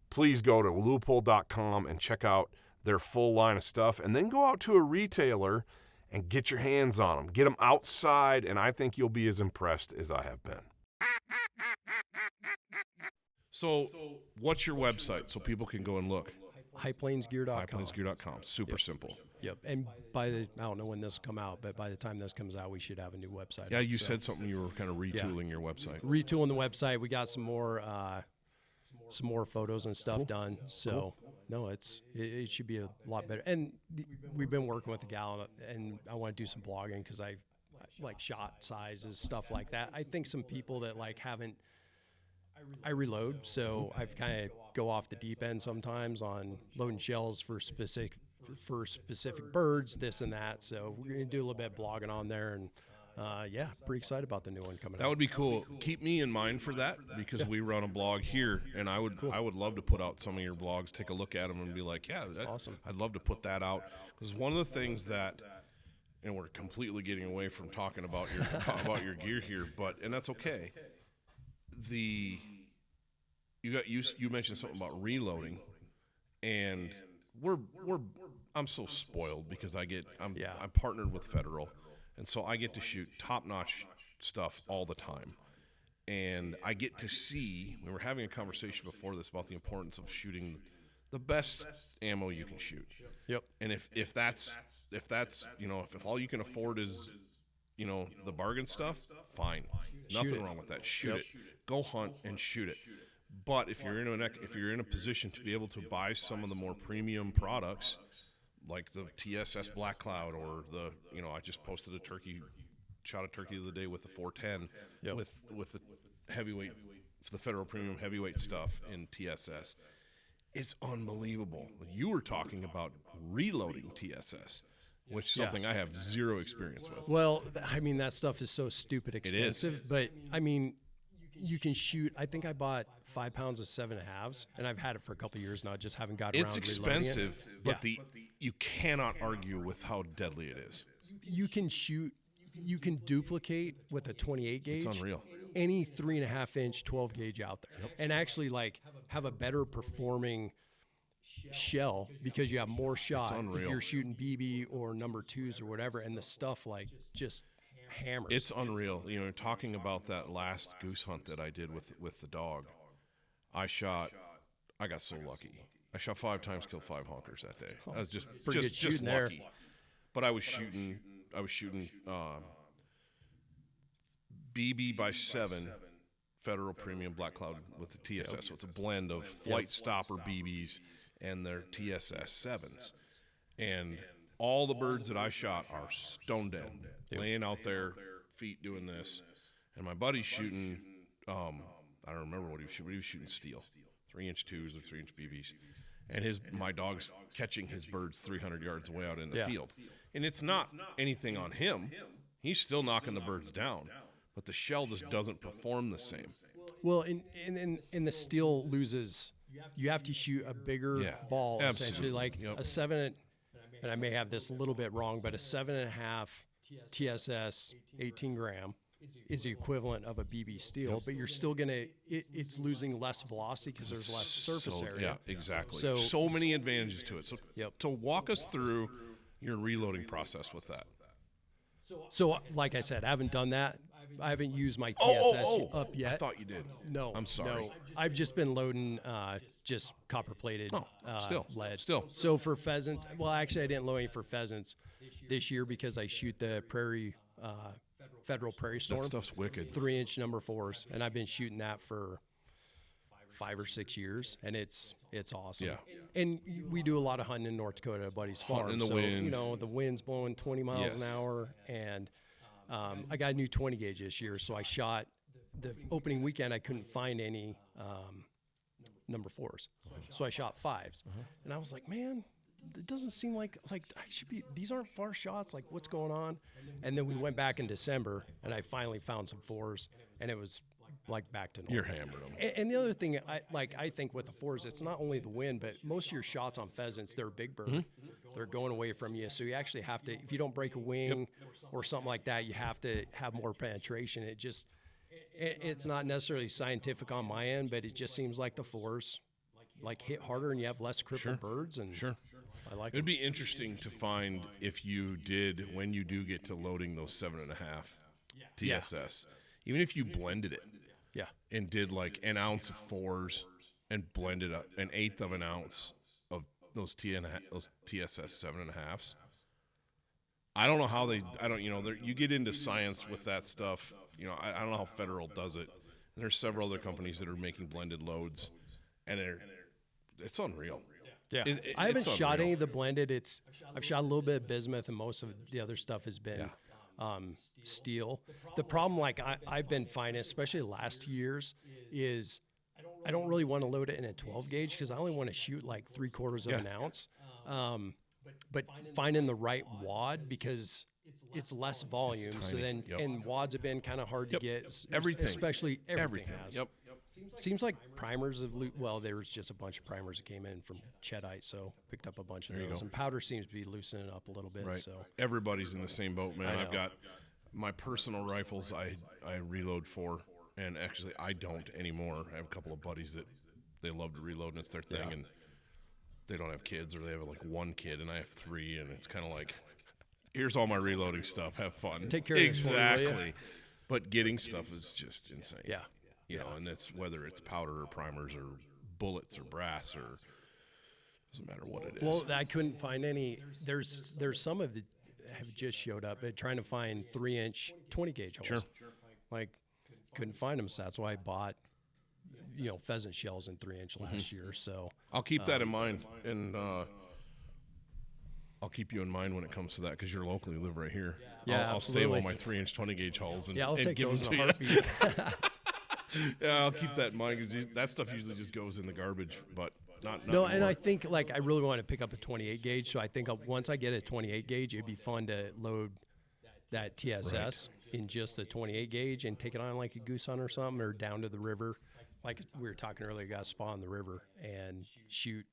please go to leupold.com and check out their full line of stuff, and then go out to a retailer and get your hands on them. Get them outside, and I think you'll be as impressed as I have been. So what's your website so people can go and look? Highplainsgear.com. Highplainsgear.com. Super simple. Yep. And I don't know when this will come out, but by the time this comes out, we should have a new website. Yeah, you said something, you were kind of retooling your website. Retooling the website. We got some more photos and stuff done. So no, it should be a lot better. And we've been working with the gal, and I want to do some blogging because I like shot sizes, stuff like that. I think some people that haven't. I reload, so I've kind of go off the deep end sometimes on loading shells for specific birds, this and that. So we're gonna do a little bit of blogging on there, and pretty excited about the new one coming out. That would be cool. Keep me in mind for that, because we run a blog here, and I would love to put out some of your blogs, take a look at them, and be like, awesome. I'd love to put that out, because one of the things that, and we're completely getting away from talking about your gear here, and that's okay. You mentioned something about reloading, and I'm so spoiled because I'm partnered with Federal, and so I get to shoot top-notch stuff all the time, and I get to see. We were having a conversation before this about the importance of shooting the best ammo you can shoot. Yep. And if that's if all you can afford is the bargain stuff, fine. Nothing wrong with that. Shoot it. Go hunt and shoot it. But if you're in a position to be able to buy some of the more premium products, like the TSS Black Cloud, or I just posted shot a turkey the other day with the 410 with the heavyweight, the Federal Premium heavyweight stuff in TSS. It's unbelievable. You were talking about reloading TSS, which is something I have zero experience with. Well, that stuff is so stupid expensive. But you can shoot. I think I bought 5 pounds of 7.5s, and I've had it for a couple of years now. Just haven't got around. It's expensive, but you cannot argue with how deadly it is. you can duplicate with a 28 gauge. It's unreal. Any 3.5 inch 12 gauge out there, and actually like have a better performing shell because you have more shot if you're shooting BB or number 2s or whatever, and the stuff like just hammers. It's unreal. You know, talking about that last goose hunt that I did with the dog, I got so lucky. I shot 5 times, killed 5 honkers that day. I was just Pretty good shooting lucky. there. But I was shooting BB by 7 Federal Premium Black Cloud with the TSS. So it's a blend of Flight Stopper BBs and their TSS 7s. And all the birds that I shot are stone dead, laying out there, feet doing this. And my buddy's shooting, I don't remember what he was shooting, but he was shooting steel, 3-inch 2s or 3-inch BBs. And my dog's catching his birds 300 yards away out in the field. And it's not anything on him. He's still knocking the birds down. But the shell just doesn't perform the same. Well, in the steel loses, you have to shoot a bigger ball, essentially, like a 7, and I may have this a little bit wrong, but a 7.5 TSS 18 gram is the equivalent of a BB steel, but you're still it's losing less velocity because there's less surface area. Yeah, exactly. So many advantages to it. So walk us through your reloading process with that. So like I said, I haven't done that. I haven't used my TSS up yet. I thought you did. No. I'm sorry. No. I've just been loading just copper-plated lead. Still. So for pheasants, well, actually, I didn't load any for pheasants this year because I shoot the Federal Prairie Storm. That stuff's wicked. 3-inch number 4s, and I've been shooting that for 5 or 6 years, and it's awesome. Yeah. And we do a lot of hunting in North Dakota at a buddy's farm. In the so, wind. you know, the wind's blowing 20 miles an hour, and I got a new 20 gauge this year, so I shot the opening weekend. I couldn't find any number 4s, so I shot 5s, and I was like, man, it doesn't seem like I should be. These aren't far shots. Like, what's going on? And then we went back in December, and I finally found some 4s, and it was like back to normal. You're hammering them. And the other thing, I think with the 4s, it's not only the wind, but most of your shots on pheasants, they're a big bird. They're going away from you, so you actually have to. If you don't break a wing or something like that, you have to have more penetration. It's not necessarily scientific on my end, but it just seems like the 4s like hit harder, and you have less crippled birds. And I like. It'd be interesting to find if you did, when you do get to loading those 7.5 TSS, even if you blended it. Yeah. And did like an ounce of 4s and blended up 1/8 of an ounce of those TSS 7.5s. I don't know how you get into science with that stuff. You know, I don't know how Federal does it. And there's several other companies that are making blended loads, and it's unreal. Yeah. I haven't shot any of the blended. I've shot a little bit of bismuth, and most of the other stuff has been steel. The problem, like I've been finding, especially the last 2 years, is I don't really want to load it in a 12 gauge because I only want to shoot like 3/4 of an ounce. But finding the right wad because it's less volume. So then, and wads have been kind of hard to get. Everything, especially everything. Has. Yep. Seems like primers have there was just a bunch of primers that came in from Chetite, so picked up a bunch of those. And powder seems to be loosening up a little bit. Right. So everybody's in the same boat, man. I've got my personal rifles I reload for, and actually I don't anymore. I have a couple of buddies that they love to reload, and it's their thing, and they don't have kids, or they have like 1 kid, and I have 3, and it's kind of like, here's all my reloading stuff. Have fun. Take care of this one, will you? Exactly. But getting stuff is just insane. Yeah. You know, and it's whether it's powder or primers or bullets or brass or doesn't matter what it is. Well, I couldn't find any. There's some of the have just showed up, but trying to find 3-inch 20 gauge holes. Sure. Like couldn't find them, so that's why I bought pheasant shells in 3-inch last year. So I'll keep that in mind, and I'll keep you in mind when it comes to that because you're local. You live right here. Yeah, I'll save all my 3-inch 20 gauge holes and I'll take give those them in to a you. heartbeat. Yeah, I'll keep that in mind because that stuff usually just goes in the garbage, but not No, anymore. and I think I really want to pick up a 28 gauge. So I think once I get a 28 gauge, it'd be fun to load that TSS in just the 28 gauge and take it on like a goose hunt or something, or down to the river. Like we were talking earlier, got a spot on the river and shoot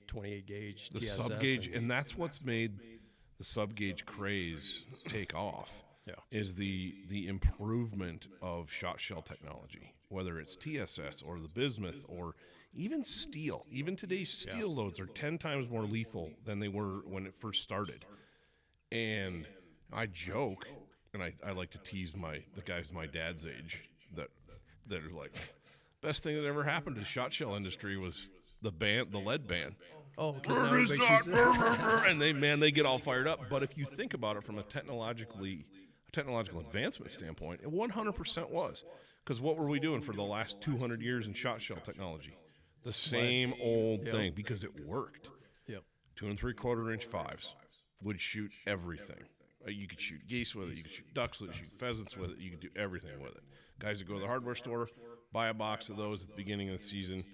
28 gauge the TSS. sub gauge, and that's what's made the sub-gauge craze take off Yeah. is the improvement of shot shell technology, whether it's TSS or the bismuth or even steel. Even today's steel loads are 10 times more lethal than they were when it first started. And I joke, and I like to tease the guys my dad's age that are like, best thing that ever happened to the shot shell industry was the lead ban. Oh, Murder's not murder, and they get all fired up. But if you think about it from a technological advancement standpoint, it 100% was. Because what were we doing for the last 200 years in shot shell technology? The same old thing, because it worked. Yep. 2 3/4-inch 5s would shoot everything. You could shoot geese with it. You could shoot ducks with it. Shoot pheasants with it. You could do everything with it. Guys would go to the hardware store, buy a box of those at the beginning of the season,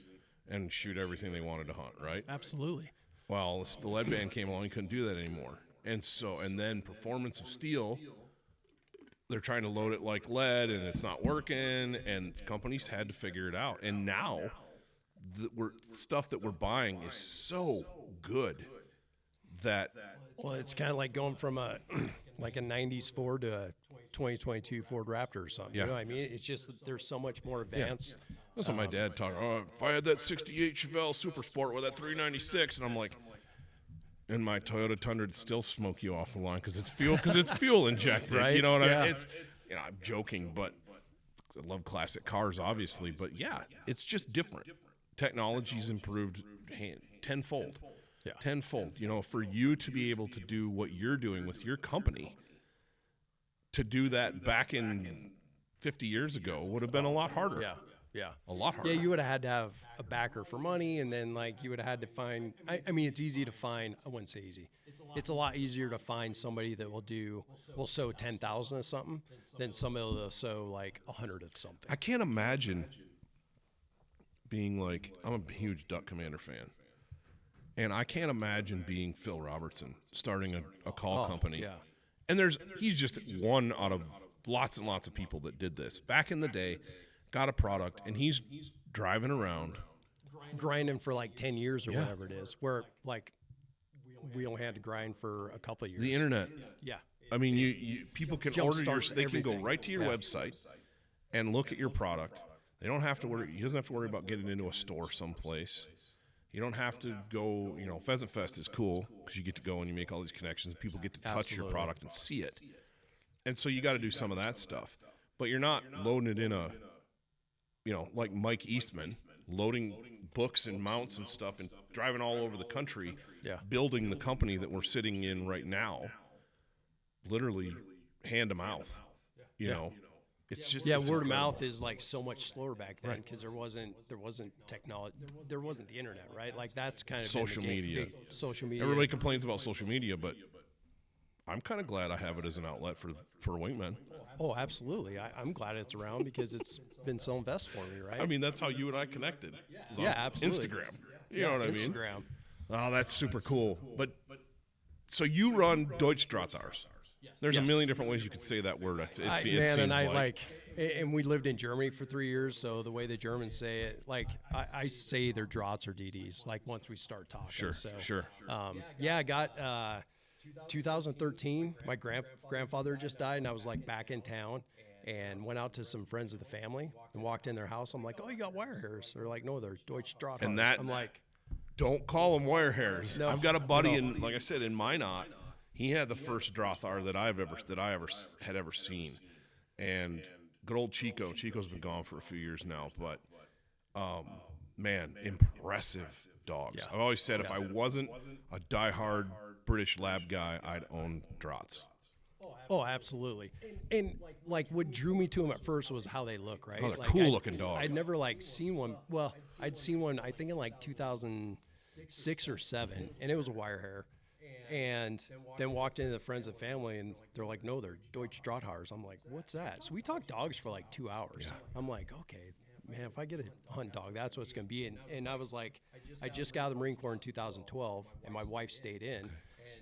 and shoot everything they wanted to hunt, right? Absolutely. Well, the lead ban came along, you couldn't do that anymore. And then performance of steel, they're trying to load it like lead, and it's not working, and companies had to figure it out. And now, stuff that we're buying is so good that... Well, it's kind of like going from a 90s Ford to a 2022 Ford Raptor or something. Yeah. You know what I mean? It's just that there's so much more advanced. That's what my dad talked. Oh, if I had that 68 Chevelle Super Sport with that 396, and I'm like, and my Toyota Tundra would still smoke you off the line because it's fuel injected. Right? You know what I mean? Yeah. I'm joking, but I love classic cars, obviously. But yeah, it's just different. Technology's improved tenfold. Yeah. Tenfold. For you to be able to do what you're doing with your company, to do that back in 50 years ago would have been a lot harder. Yeah. Yeah. A lot harder. Yeah, you would have had to have a backer for money, and then you would have had to find. I mean, it's easy to find. I wouldn't say easy. It's a lot easier to find somebody that will sew 10,000 of something than somebody that'll sew 100 of something. I can't imagine being I'm a huge Duck Commander fan, and I can't imagine being Phil Robertson starting a call company. Yeah. And he's just one out of lots and lots of people that did this back in the day. Got a product, and he's driving around, grinding for 10 years or whatever it is. Where we only had to grind for a couple of years. The internet. Yeah. I mean, you people can order they can go everything. right to your website and look at your product. They don't have to worry. He doesn't have to worry about getting into a store someplace. You don't have to go. Pheasant Fest is cool because you get to go and you make all these connections. People get to touch your product and see it, and so you got to do some of that stuff. But you're not loading it in like Mike Eastman, loading books and mounts and stuff and driving all over the country, building the company that we're sitting in right now, literally hand to mouth. It's just word of mouth is so much slower back then because there wasn't technology, there wasn't the internet, right? That's kind of social media. Social media. Everybody complains about social media, but I'm kind of glad I have it as an outlet for Wingmen. Oh, absolutely. I'm glad it's around because it's been selling vests for me, right? I mean, that's how you and I connected. Yeah, absolutely. Instagram. You know what I mean? Instagram. Oh, that's super cool. But so you run Deutsch Drahthaars. There's a million different ways you could say that word. And we lived in Germany for 3 years, so the way the Germans say it, I say their draughts or DDs, once we start talking. Sure, so, sure. I got 2013. My grandfather just died, and I was back in town, and went out to some friends of the family and walked in their house. I'm like, oh, you got wire hairs? They're like, no, they're Deutsch Drahthaars. And that, I'm like, don't call them wire hairs. No, I've got a buddy, and like I said, in Minot, he had the first Drahthaar that I had ever seen, and good old Chico. Chico's been gone for a few years now, but man, impressive dogs. Yeah. I've always said if I wasn't a diehard British lab guy, I'd own Drahts. oh, absolutely. And what drew me to them at first was how they look, right? Oh, they're cool-looking dog. I'd never seen one. Well, I'd seen one, I think in 2006 or 7, and it was a wire hair. And then walked into the friends and family, and they're like, no, they're Deutsch Drahthaars. I'm like, what's that? So we talked dogs for 2 hours. Yeah. I'm like, okay, man, if I get a hunt dog, that's what it's going to be. And I was like, I just got out of the Marine Corps in 2012, and my wife stayed in.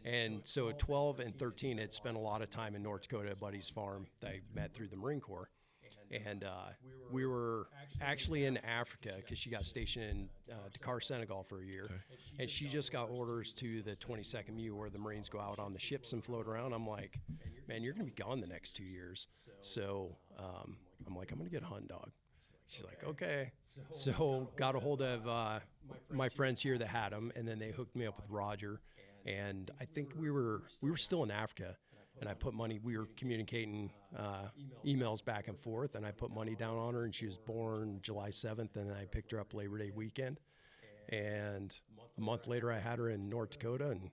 And so at 12 and 13, I'd spent a lot of time in North Dakota at Buddy's farm that I met through the Marine Corps. And we were actually in Africa because she got stationed in Dakar, Senegal for a year. Okay. And she just got orders to the 22nd MEU where the Marines go out on the ships and float around. I'm like, man, you're going to be gone the next 2 years. So I'm like, I'm going to get a hunting dog. She's like, okay. So got a hold of my friends here that had them, and then they hooked me up with Roger. And I think we were still in Africa. And I put money, we were communicating emails back and forth, and I put money down on her, and she was born July 7th, and I picked her up Labor Day weekend. And a month later, I had her in North Dakota, and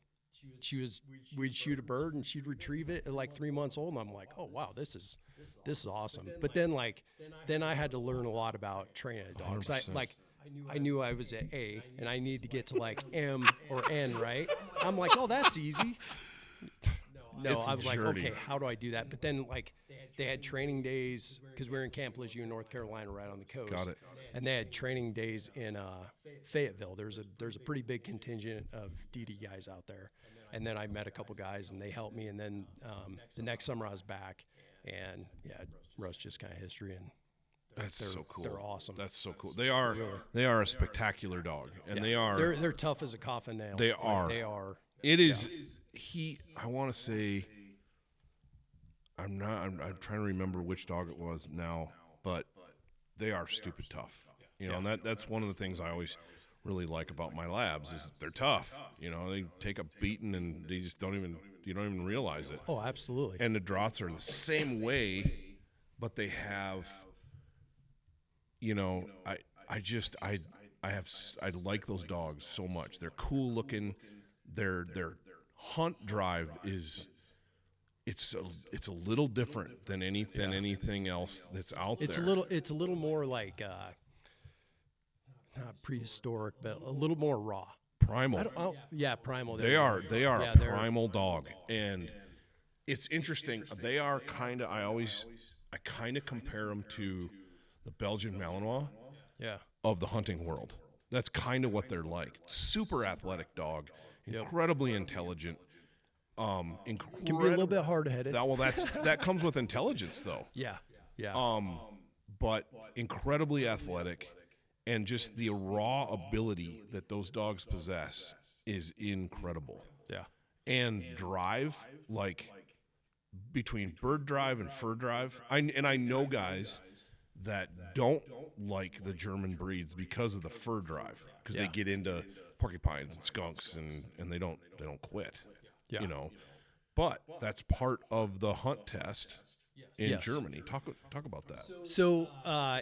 we'd shoot a bird, and she'd retrieve it at like 3 months old, and I'm like, oh, wow, this is awesome. But then I had to learn a lot about training a dog. 'Cause I knew I was at A, and I need to get to like M or N, right? I'm like, oh, that's easy. No, I was like, okay, how do I do that? But then, like, they had training days because we were in Camp Lejeune, North Carolina, right on the coast. Got it. And they had training days in Fayetteville. There's a pretty big contingent of DD guys out there. And then I met a couple guys, and they helped me. And then the next summer I was back, and yeah, rest just kind of history. And that's so cool. They're awesome. That's so cool. They are a spectacular dog, and they're tough as a coffin nail. They are. They are. It is. I want to say, I'm trying to remember which dog it was now, but they are stupid tough. You know, and that's one of the things I always really like about my labs is they're tough. You know, they take a beating and they just you don't even realize it. Oh, absolutely. And the draughts are the same way, but they have, you know, I like those dogs so much. They're cool looking. Their hunt drive it's a little different than anything else that's out there. It's a little more like not prehistoric, but a little more raw. Primal. Primal. They are a primal dog, and it's interesting. They are kind of. I kind of compare them to the Belgian Malinois. Yeah. Of the hunting world. That's kind of what they're like. Super athletic dog. Incredibly intelligent. Can be a little bit hard-headed. That comes with intelligence, though. Yeah. But incredibly athletic, and just the raw ability that those dogs possess is incredible. Yeah. And drive, like between bird drive and fur drive. I know guys that don't like the German breeds because of the fur drive, because they get into porcupines and skunks and they don't quit, you know. But that's part of the hunt test in Germany. Talk about that. So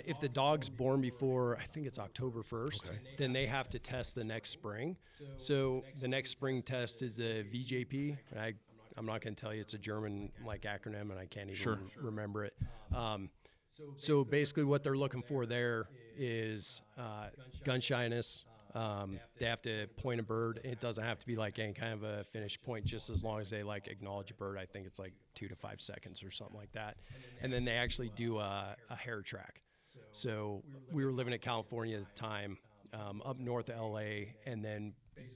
if the dog's born before, I think it's October 1st, then they have to test the next spring. So the next spring test is a VJP. I'm not going to tell you it's a German acronym, and I can't even remember it. So basically what they're looking for there is gun shyness. They have to point a bird. It doesn't have to be like any kind of a finished point, just as long as they acknowledge a bird. I think it's 2 to 5 seconds or something like that. And then they actually do a hair track. So we were living in California at the time, up north of LA, and then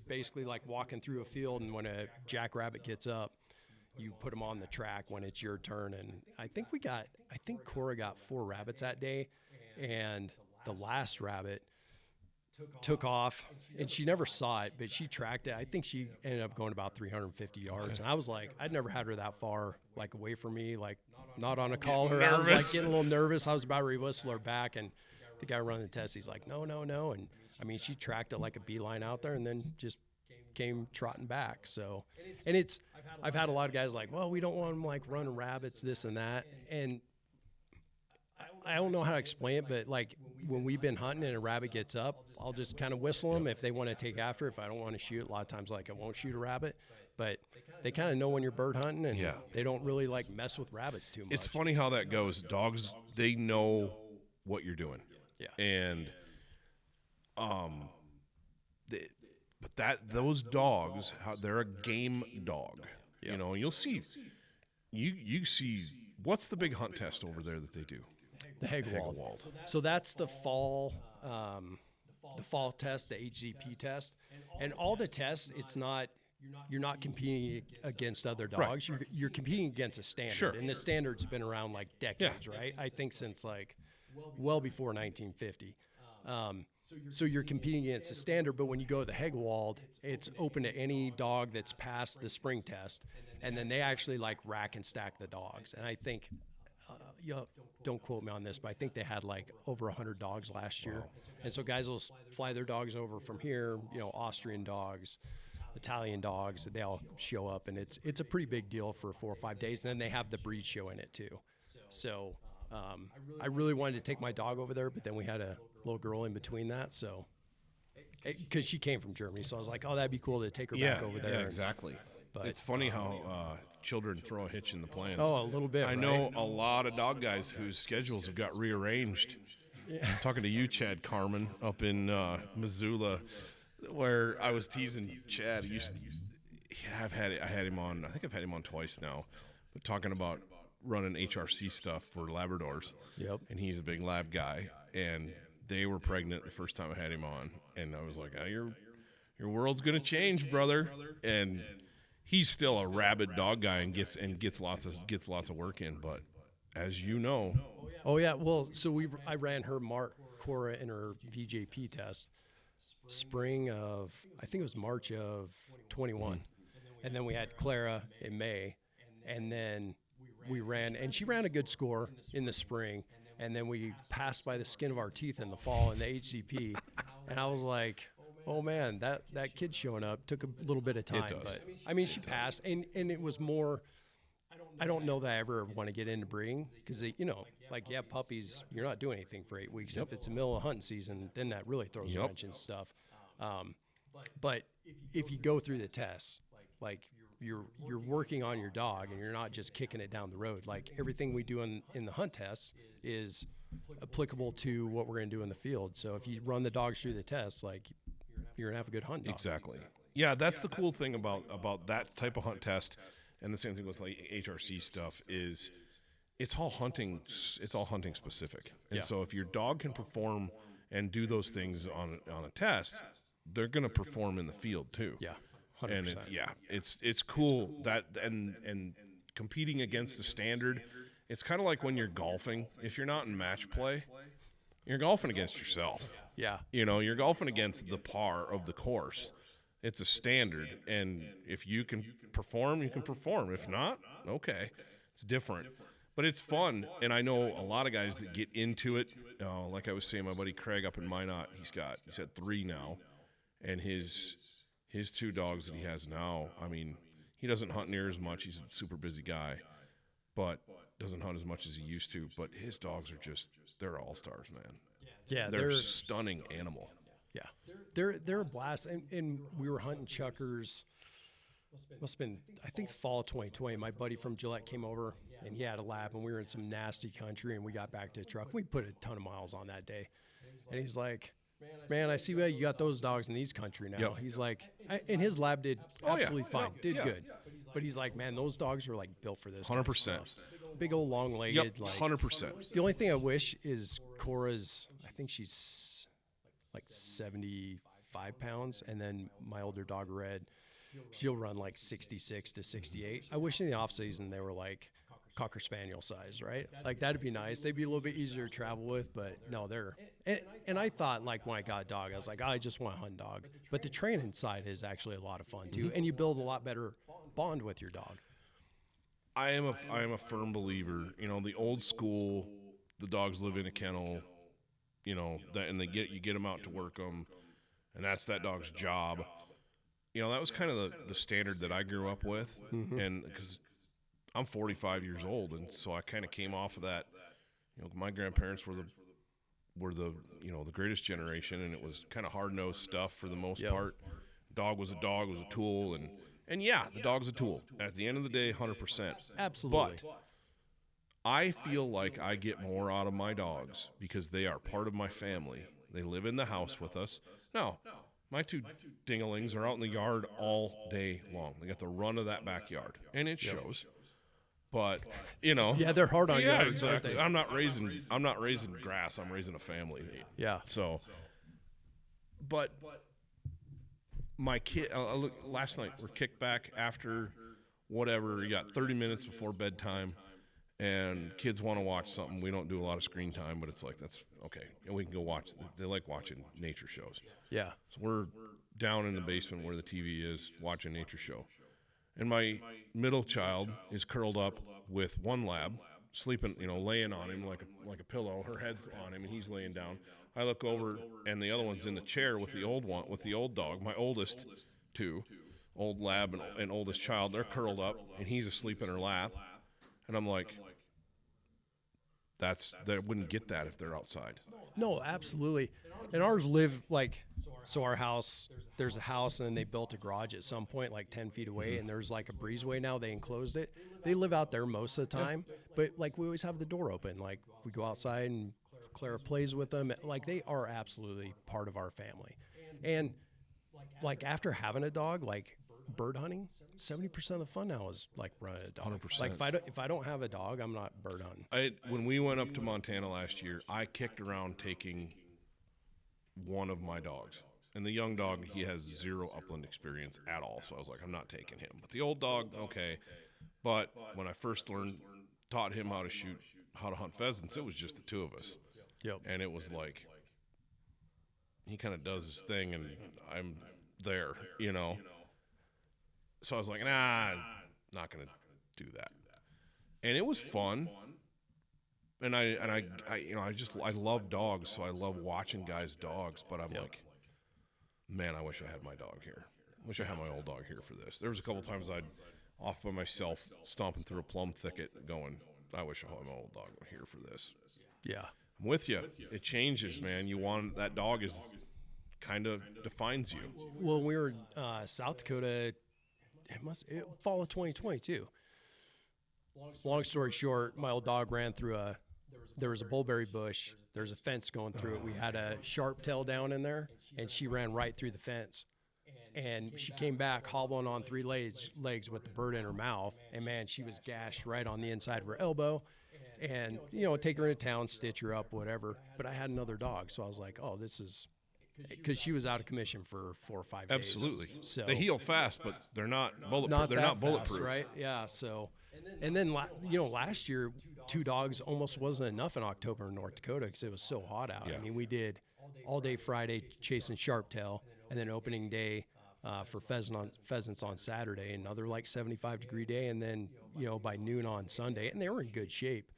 basically walking through a field, and when a jackrabbit gets up, you put them on the track when it's your turn. And I think Cora got 4 rabbits that day, and the last rabbit took off, and she never saw it, but she tracked it. I think she ended up going about 350 yards. And I was like, I'd never had her that far, away from me, not on a collar. I was getting a little nervous. I was about to whistle her back, and the guy running the test, he's like, no. And I mean, she tracked it like a beeline out there, and then just came trotting back. So, and I've had a lot of guys well, we don't want them running rabbits, this and that. And I don't know how to explain it, but when we've been hunting and a rabbit gets up, I'll just kind of whistle them if they want to take after. If I don't want to shoot, a lot of times I won't shoot a rabbit, but they kind of know when you're bird hunting, and they don't really mess with rabbits too much. It's funny how that goes. Dogs, they know what you're doing. Yeah. And those dogs, they're a game dog. Yeah. You know, you'll see. You see. What's the big hunt test over there that they do? The Hegewald. So that's the fall test, the HZP test, and all the tests. It's not you're not competing against other dogs. Right. You're competing against a standard, Sure. and the standard's been around like decades, right? I think since like well before 1950. So you're competing against a standard, but when you go to the Hegewald, it's open to any dog that's passed the spring test, and then they actually like rack and stack the dogs. And I think, don't quote me on this, but I think they had like over 100 dogs last year. And so guys will fly their dogs over from here, Austrian dogs, Italian dogs, they all show up, and it's a pretty big deal for 4 or 5 days. And then they have the breed show in it too. So I really wanted to take my dog over there, but then we had a little girl in between that, so because she came from Germany, so I was like, oh, that'd be cool to take her back over there. Yeah, exactly. But it's funny how children throw a hitch in the plans. Oh, a little bit. I know a lot of dog guys whose schedules have got rearranged. Yeah. I'm talking to you, Chad Carmen, up in Missoula, where I was teasing Chad. I had him on. I think I've had him on twice now, but talking about running HRC stuff for Labradors. Yep. And he's a big lab guy, and they were pregnant the first time I had him on, and I was like, your world's gonna change, brother. And he's still a rabid dog guy and gets lots of work in. But as you know, oh yeah, well, so I ran her Cora in her VJP test, spring of, I think it was March of 21, and then we had Clara in May, and then we ran, and she ran a good score in the spring. And then we passed by the skin of our teeth in the fall in the HCP. And I was like, oh, man, that kid showing up took a little bit of time. It does. But, I mean, she passed. And it was more, I don't know that I ever want to get into breeding because, puppies, you're not doing anything for 8 weeks. Yep. If it's the middle of hunting season, then that really throws a wrench and stuff. But if you go through the tests, like you're working on your dog and you're not just kicking it down the road. Like everything we do in the hunt tests is applicable to what we're going to do in the field. So if you run the dogs through the tests, like you're going to have a good hunt dog. Exactly. Yeah, that's the cool thing about that type of hunt test, and the same thing with like HRC stuff is it's all hunting specific. And so if your dog can perform and do those things on a test, they're going to perform in the field too. Yeah. 100%. And it's cool that and competing against the standard. It's kind of like when you're golfing. If you're not in match play, you're golfing against yourself. Yeah. You're golfing against the par of the course. It's a standard, and if you can perform, you can perform. If not, okay, it's different. But it's fun, and I know a lot of guys that get into it. Like I was saying, my buddy Craig up in Minot, he's had 3 now, and his 2 dogs that he has now, I mean, he doesn't hunt near as much. He's a super busy guy, but doesn't hunt as much as he used to. But his dogs are they're all-stars, man. Yeah, they're stunning animal. Yeah, they're a blast. And we were hunting chuckers. Must have been, I think, fall of 2020. My buddy from Gillette came over, and he had a lab, and we were in some nasty country, and we got back to the truck. We put a ton of miles on that day. And he's like, man, I see why you got those dogs in these country now. Yep. He's like, and his lab did absolutely fine, did yeah. good. But he's like, man, those dogs are like built for this. 100%. Big old long-legged. Yep, like 100%. The only thing I wish is Cora's, I think she's like 75 pounds, and then my older dog, Red, she'll run like 66 to 68. I wish in the off-season they were like Cocker Spaniel size, right? Like that'd be nice. They'd be a little bit easier to travel with, but no, they're and I thought like when I got a dog, I was like, I just want a hunt dog. But the training side is actually a lot of fun too, and you build a lot better bond with your dog. I am a firm believer. The old school, the dogs live in a kennel, and you get them out to work them, and that's that dog's job. That was kind of the standard that I grew up with, and because I'm 45 years old, and so I kind of came off of that. My grandparents were the greatest generation, and it was kind of hard-nosed stuff for the most part. Dog was a tool, and yeah, the dog's a tool. At the end of the day, 100%. Absolutely. But I feel like I get more out of my dogs because they are part of my family. They live in the house with us. Now, my 2 dinglings are out in the yard all day long. They got the run of that backyard, and it shows. But yeah, they're hard on you. Yeah, exactly. I'm not raising grass. I'm raising a family. Yeah. So, but my kid, last night, we're kicked back after whatever. You got 30 minutes before bedtime, and kids want to watch something. We don't do a lot of screen time, but it's like, that's okay. And we can go watch. They like watching nature shows. Yeah. So we're down in the basement where the TV is watching nature show. And my middle child is curled up with one lab, sleeping, laying on him like a pillow. Her head's on him, and he's laying down. I look over, and the other one's in the chair with the old dog. My oldest two, old lab and oldest child, they're curled up, and he's asleep in her lap. And I'm like, they wouldn't get that if they're outside. No, absolutely. And ours live so our house, there's a house, and then they built a garage at some point 10 feet away, and there's a breezeway now. They enclosed it. They live out there most of the time, but we always have the door open. We go outside and Clara plays with them. They are absolutely part of our family. And after having a dog, bird hunting, 70% of the fun now is running a dog. 100%. If I don't have a dog, I'm not bird hunting. When we went up to Montana last year, I kicked around taking one of my dogs. And the young dog, he has zero upland experience at all. So I was like, I'm not taking him. But the old dog, okay. But when I first taught him how to hunt pheasants, it was just the two of us. Yep. And it was he kind of does his thing, and I'm there, So I was like, nah, I'm not going to do that. And it was fun. And I love dogs, so I love watching guys' dogs. But I'm like, man, I wish I had my dog here. I wish I had my old dog here for this. There was a couple times I'd off by myself, stomping through a plum thicket, going, I wish I had my old dog here for this. Yeah. I'm with you. It changes, man. That dog is kind of defines you. Well, we were South Dakota, fall of 2022. Long story short, my old dog ran through there was a bullberry bush. There's a fence going through it. We had a sharp tail down in there, and she ran right through the fence. And she came back hobbling on three legs with the bird in her mouth. And, man, she was gashed right on the inside of her elbow. And, take her into town, stitch her up, whatever. But I had another dog, so I was like, oh, this is – because she was out of commission for 4 or 5 days. Absolutely. So they heal fast, but they're not bulletproof. They're not bulletproof, right? Yeah. So, and then last year, 2 dogs almost wasn't enough in October in North Dakota because it was so hot out. Yeah. I mean, we did all day Friday chasing sharptail, and then opening day for pheasants on Saturday, another 75-degree day, and then by noon on Sunday, and they were in good shape.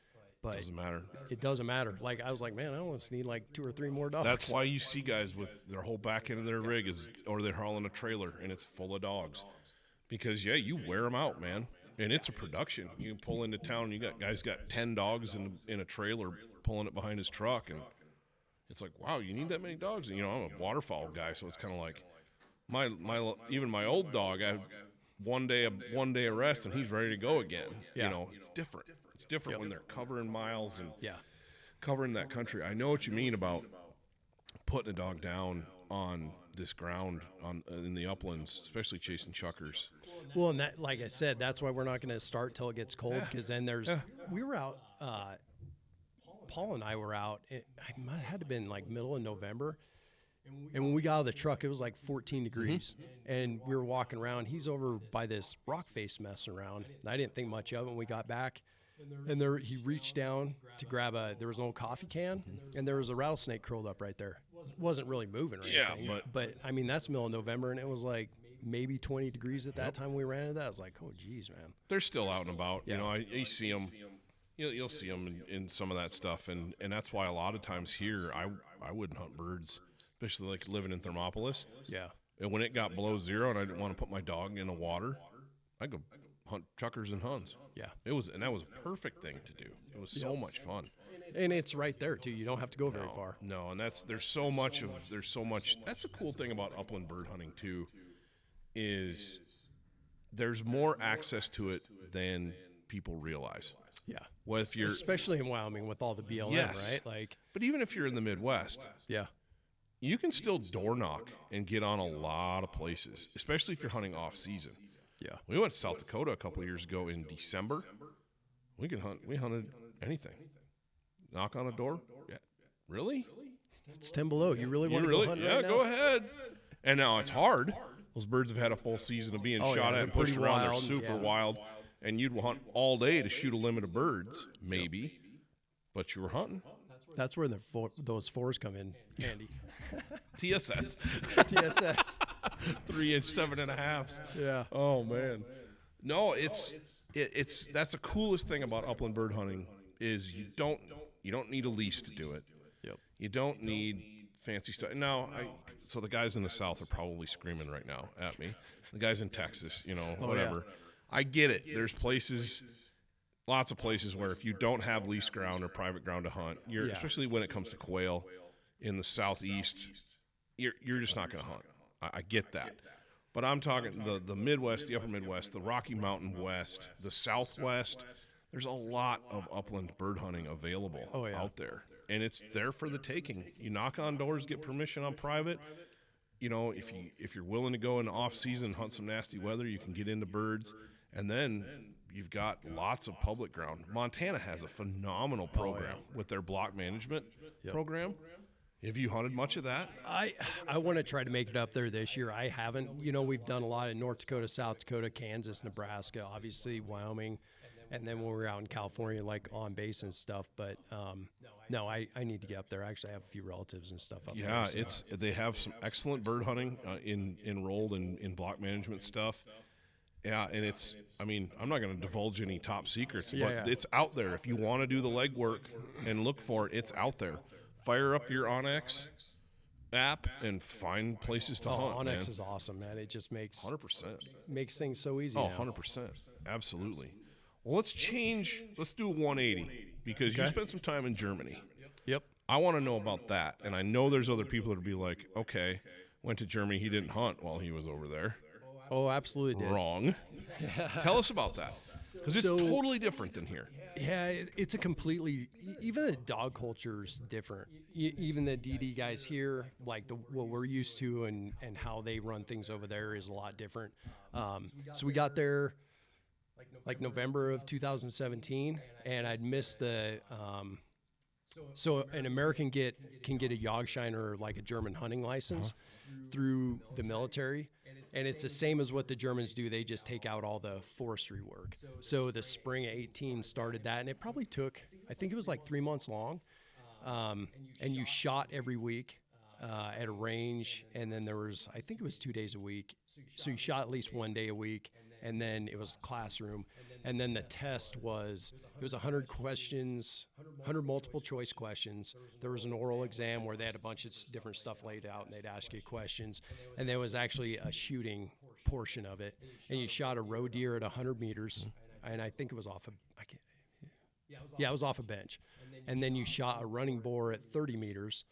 But doesn't matter. It doesn't matter. I was like, man, I almost need 2 or 3 more dogs. That's why you see guys with their whole back end of their rig or they're hauling a trailer and it's full of dogs, because you wear them out, man, and it's a production. You can pull into town, guys got 10 dogs in a trailer pulling it behind his truck, and it's like, wow, you need that many dogs? And, I'm a waterfowl guy, so it's kind of like even my old dog. I had one day of rest and he's ready to go again. Yeah. It's different. It's different when they're covering miles and Yeah. covering that country. I know what you mean about putting a dog down on this ground in the uplands, especially chasing chuckers. Well, and that, like I said, that's why we're not going to start till it gets cold, because then we were out, Paul and I were out, it had to have been middle of November, and when we got out of the truck, it was 14 degrees, and we were walking around. He's over by this rock face messing around, and I didn't think much of it when we got back. And he reached down to grab there was an old coffee can, and there was a rattlesnake curled up right there. It wasn't really moving or anything. Yeah, but I mean, that's middle of November, and it was maybe 20 degrees at that time we ran into that. I was like, oh, geez, man. They're still out and about. Yeah. You see them. You'll see them in some of that stuff, and that's why a lot of times here I wouldn't hunt birds, especially living in Thermopolis. Yeah. And when it got below zero and I didn't want to put my dog in the water, I go hunt chuckers and huns. Yeah. That was a perfect thing to do. It was so much fun. And it's right there too. You don't have to go very far. No, and there's so much. That's the cool thing about upland bird hunting too, is there's more access to it than people realize. Yeah. Well, if you're especially in Wyoming with all the BLM, Yes. right? But even if you're in the Midwest, Yeah. you can still door knock and get on a lot of places, especially if you're hunting off season. Yeah. We went to South Dakota a couple of years ago in December. We hunted anything. Knock on a door. Yeah. Really? It's 10 below. You really want to go hunt yeah, right now? go ahead. And now it's hard. those birds have had a full season of being Oh, shot yeah, at and they're pushed pretty around. wild, They're super yeah. wild, and you'd hunt all day to shoot a limit of birds, maybe, but you were hunting. That's where those fours come in handy. TSS. TSS. 3-inch 7.5s. Yeah. Oh man. No, it's that's the coolest thing about upland bird hunting is you don't need a lease to do it. Yep. You don't need fancy stuff. Now, so the guys in the South are probably screaming right now at me. The guys in Texas, whatever. Yeah. I get it. There's lots of places where if you don't have lease ground or private ground to hunt, especially when it comes to quail in the Southeast, you're just not going to hunt. I get that. But I'm talking the Midwest, the upper Midwest, the Rocky Mountain West, the Southwest. There's a lot of upland bird hunting available out there. And it's there for the taking. You knock on doors, get permission on private. If you're willing to go in off season, hunt some nasty weather, you can get into birds. And then you've got lots of public ground. Montana has a phenomenal program with their block management program. Have you hunted much of that? I want to try to make it up there this year. I haven't. We've done a lot in North Dakota, South Dakota, Kansas, Nebraska, obviously Wyoming, and then when we were out in California, like on base and stuff. But no, I need to get up there. Actually, I have a few relatives and stuff up there. Yeah, So. they have some excellent bird hunting enrolled in block management stuff. Yeah, and I'm not going to divulge any top secrets, but it's out there. If you want to do the legwork and look for it, it's out there. Fire up your Onyx app and find places to hunt. Onyx man. is awesome, man. It just makes 100%. things so easy. Oh, now. 100%. Absolutely. Well, let's do a 180 because you spent some time in Germany. Yep. I want to know about that. And I know there's other people that would be like, okay, went to Germany. He didn't hunt while he was over there. Oh, absolutely did. Wrong. Tell us about that because it's totally different than here. Yeah, it's a completely, even the dog culture is different. Even the DD guys here, like what we're used to and how they run things over there is a lot different. So we got there like November of 2017, and I'd missed the, so an American can get a Jagdschein, like a German hunting license through the military. And it's the same as what the Germans do. They just take out all the forestry work. So the spring of 18 started that, and it probably took, I think it was like 3 months long. And you shot every week at a range, and then there was, I think it was 2 days a week. So you shot at least 1 day a week, and then it was classroom. And then the test was, it was 100 questions, 100 multiple choice questions. There was an oral exam where they had a bunch of different stuff laid out, and they'd ask you questions. And there was actually a shooting portion of it. And you shot a roe deer at 100 meters, and I think it was off it was off a bench. And then you shot a running boar at 30 meters.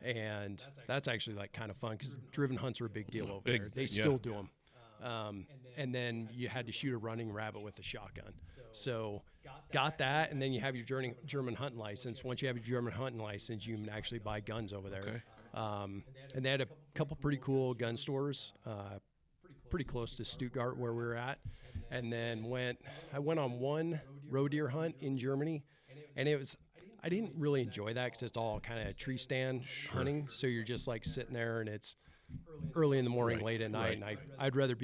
And that's actually like kind of fun because driven hunts are a big deal over there. They still do them. And then you had to shoot a running rabbit with a shotgun. So got that, and then you have your German hunting license. Once you have your German hunting license, you can actually buy guns over there. And they had a couple pretty cool gun stores pretty close to Stuttgart where we were at. And then I went on one roe deer hunt in Germany, and I didn't really enjoy that because it's all kind of tree stand hunting. So you're just like sitting there, and it's early in the morning, late at night, and I'd rather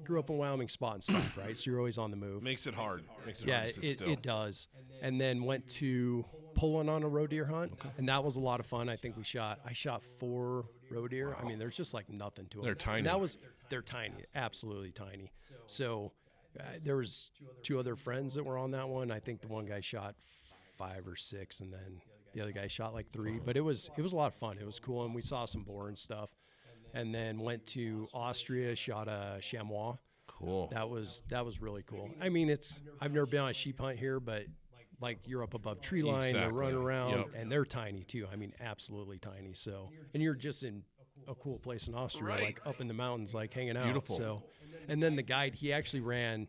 grew up in Wyoming spot and stuff, right? So you're always on the move. Makes it hard. It does. And then went to Poland on a roe deer hunt, and that was a lot of fun. I think I shot 4 roe deer. Wow. I mean, there's just like nothing to them. They're tiny. And they're tiny, absolutely tiny. So there was 2 other friends that were on that one. I think the one guy shot 5 or 6, and then the other guy shot like 3. But it was a lot of fun. It was cool, and we saw some boar and stuff. And then went to Austria, shot a chamois. Cool. That was really cool. I mean, I've never been on a sheep hunt here, but like you're up above tree line, they're running around, and they're tiny too. I mean, absolutely tiny. So, and you're just in a cool place in Austria, like up in the mountains, like hanging out. Beautiful. So, and then the guide, he actually ran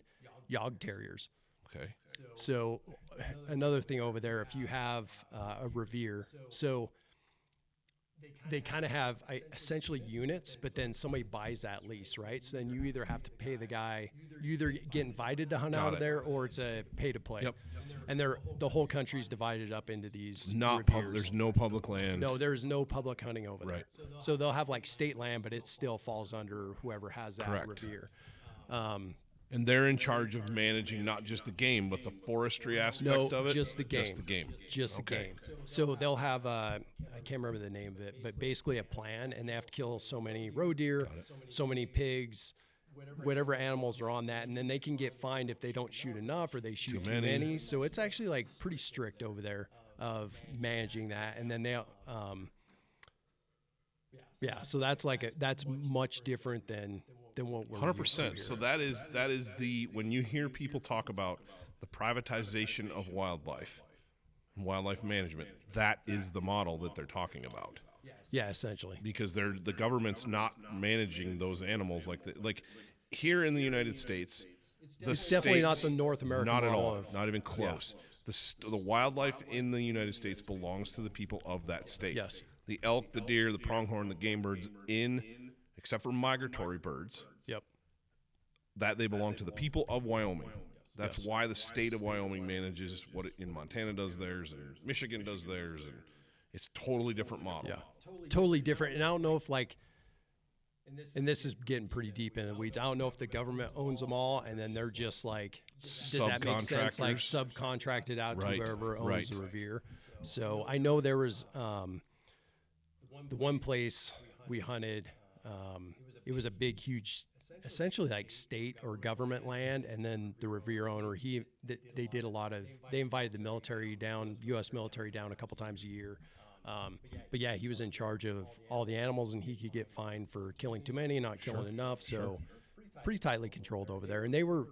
Jagd terriers. Okay. So another thing over there, if you have a revier, so they kind of have essentially units, but then somebody buys that lease, right? So then you either have to pay the guy, you either get invited to hunt out of there, or it's a pay to play. Yep. And the whole country's divided up into these There's no public land. No, there's no public hunting over Right. there. So they'll have like state land, but it still falls under whoever has that Correct. revere. And they're in charge of managing not just the game, but the forestry aspect of it? Just the game. Just the game. Just the game. So they'll have, I can't remember the name of it, but basically a plan, and they have to kill so many roe deer, so many pigs, whatever animals are on that, and then they can get fined if they don't shoot enough or they shoot too many. So it's actually like pretty strict over there of managing that. And then they, so that's much different than what we're 100%. So that is when you hear people talk about the privatization of wildlife and wildlife management, that is the model that they're talking about. Yeah, essentially. Because the government's not managing those animals like here in the United States. It's definitely not the North American model. Not at model all. Not even close. Yeah. The wildlife in the United States belongs to the people of that state. Yes. The elk, the deer, the pronghorn, the game birds except for migratory birds. Yep. That they belong to the people of Wyoming. That's why the state of Wyoming manages what in Montana does theirs and Michigan does theirs, and it's totally different model. Yeah, totally different. And I don't know if and this is getting pretty deep in the weeds. I don't know if the government owns them all, and then they're just like, does that make sense? Like subcontracted out to whoever owns the revere. So I know there was the one place we hunted. It was a big, huge, essentially like state or government land, and then the revere owner, they did a lot of, they invited the military down, U.S. military down a couple times a year. But yeah, he was in charge of all the animals, and he could get fined for killing too many, not killing enough. So pretty tightly controlled over there. And they were,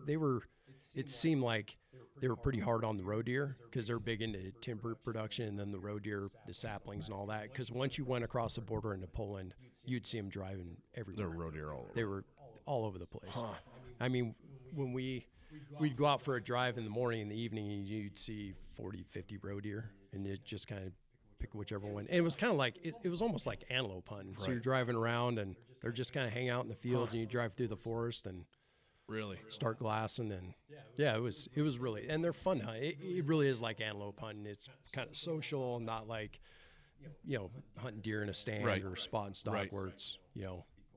it seemed like they were pretty hard on the roe deer because they're big into timber production, and then the roe deer, the saplings and all that. Because once you went across the border into Poland, you'd see them driving everywhere. There were roe deer all over. They were all over the place. I mean, when we'd go out for a drive in the morning, in the evening, and you'd see 40, 50 roe deer, and you just kind of pick whichever one. And it was kind of like, it was almost like antelope hunting. So you're driving around, and they're just kind of hanging out in the fields, and you drive through the forest and really start glassing. And yeah, it was really, and they're fun to hunt. It really is like antelope hunting. It's kind of social, and not like, hunting deer in a stand or spot and stock where it's,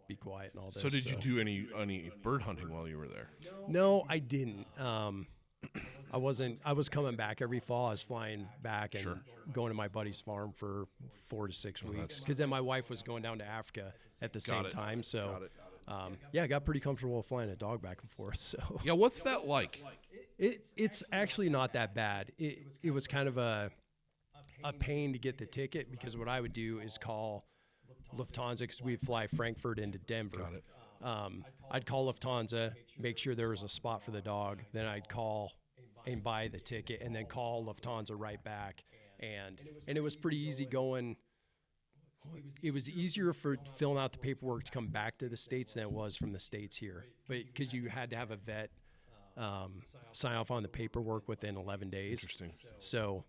be quiet and all this. So did you do any bird hunting while you were there? No, I didn't. I was coming back every fall. I was flying back and going to my buddy's farm for 4 to 6 weeks. Because then my wife was going down to Africa at the same time. So, I got pretty comfortable flying a dog back and forth. So yeah, what's that like? It's actually not that bad. It was kind of a pain to get the ticket, because what I would do is call Lufthansa, because we'd fly Frankfurt into Denver. Got it. I'd call Lufthansa, make sure there was a spot for the dog. Then I'd call and buy the ticket, and then call Lufthansa right back. And it was pretty easy going. It was easier for filling out the paperwork to come back to the States than it was from the States here. But because you had to have a vet sign off on the paperwork within 11 days. Interesting. So,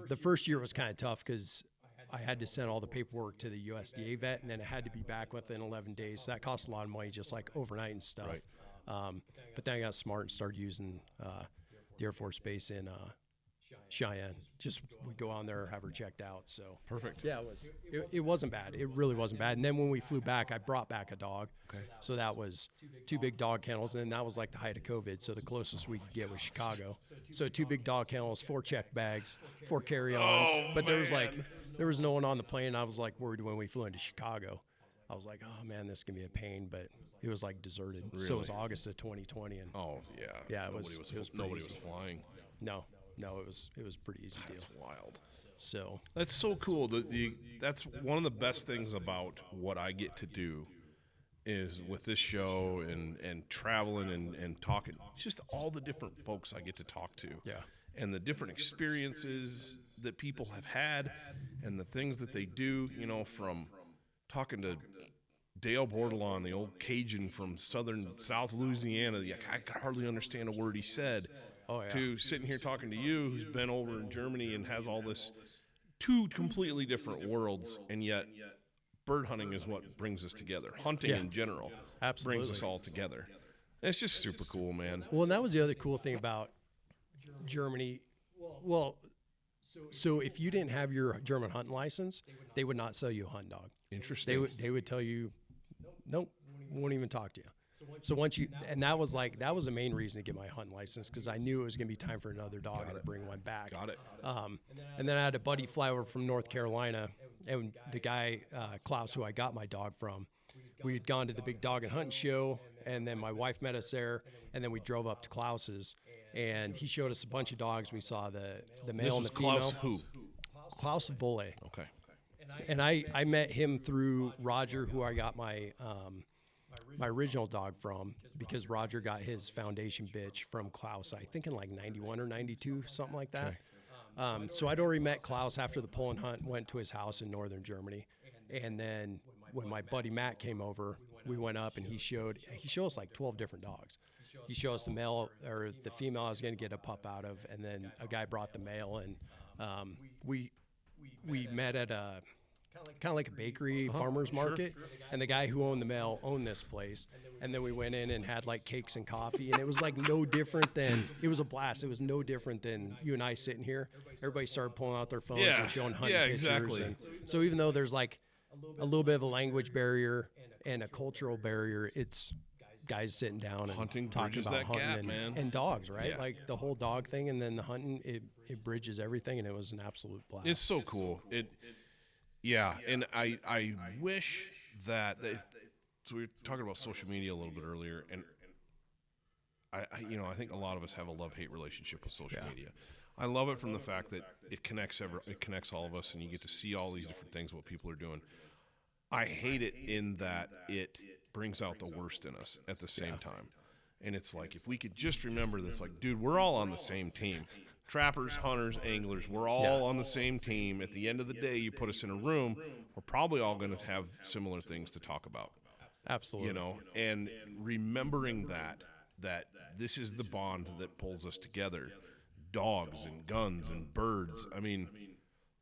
the first year was kind of tough because I had to send all the paperwork to the USDA vet, and then it had to be back within 11 days. So that cost a lot of money, just like overnight and stuff. Right. But then I got smart and started using the Air Force Base in Cheyenne. Just we'd go on there, have her checked out. So perfect. Yeah, it wasn't bad. It really wasn't bad. And then when we flew back, I brought back a dog. Okay. So that was 2 big dog kennels, and that was like the height of COVID. So the closest we could get was Chicago. So 2 big dog kennels, 4 check bags, 4 carry-ons. But there was no one on the plane. I was like worried when we flew into Chicago. I was like, oh man, this is gonna be a pain. But it was like deserted. Really? So it was August of 2020, and nobody was flying. No, it was pretty easy deal. That's wild. So that's so cool. That's one of the best things about what I get to do is with this show and traveling and talking. It's just all the different folks I get to talk to. Yeah. And the different experiences that people have had and the things that they do, from talking to Dale Bordelon, the old Cajun from South Louisiana. I could hardly understand a word he said. Oh, yeah. To sitting here talking to you, who's been over in Germany and has all this 2 completely different worlds, and yet bird hunting is what brings us together. Hunting in general brings us all together. And it's just super cool, man. Well, and that was the other cool thing about Germany. Well, so if you didn't have your German hunting license, they would not sell you a hunting dog. Interesting. They would tell you, nope, won't even talk to you. So once you, and that was the main reason to get my hunting license, because I knew it was going to be time for another dog to bring one back. Got it. And then I had a buddy fly over from North Carolina, and the guy, Klaus, who I got my dog from, we had gone to the big dog and hunting show, and then my wife met us there, and then we drove up to Klaus's, and he showed us a bunch of dogs. We saw the male and the female. Klaus who? Klaus Volle. Okay. And I met him through Roger, who I got my my original dog from, because Roger got his foundation bitch from Klaus, I think in like 91 or 92, something like that. Okay. So I'd already met Klaus after the Poland hunt, went to his house in northern Germany. And then when my buddy Matt came over, we went up and he showed us like 12 different dogs. He showed us the male or the female I was going to get a pup out of, and then a guy brought the male, and we met at a kind of like a bakery farmer's market, and the guy who owned the male owned this place, and then we went in and had like cakes and coffee, and it was like no different than, it was a blast. It was no different than you and I sitting here. Everybody started pulling out their phones and showing hunting pictures. Exactly. And so even though there's like a little bit of a language barrier and a cultural barrier, it's guys sitting down and Hunting talking bridges about that hunting gap, and, man. and dogs, right? Yeah. Like the whole dog thing, and then the hunting, it bridges everything, and it was an absolute blast. It's so cool. And I wish that so we were talking about social media a little bit earlier, and I think a lot of us have a love-hate relationship with social media. I love it from the fact that it connects all of us, and you get to see all these different things, what people are doing. I hate it in that it brings out the worst in us at the same time. And it's like, if we could just remember this, like, dude, we're all on the same team. Trappers, hunters, anglers, we're all on the same team. At the end of the day, you put us in a room, we're probably all going to have similar things to talk about. Absolutely. You know, and remembering that this is the bond that pulls us together. Dogs and guns and birds. I mean,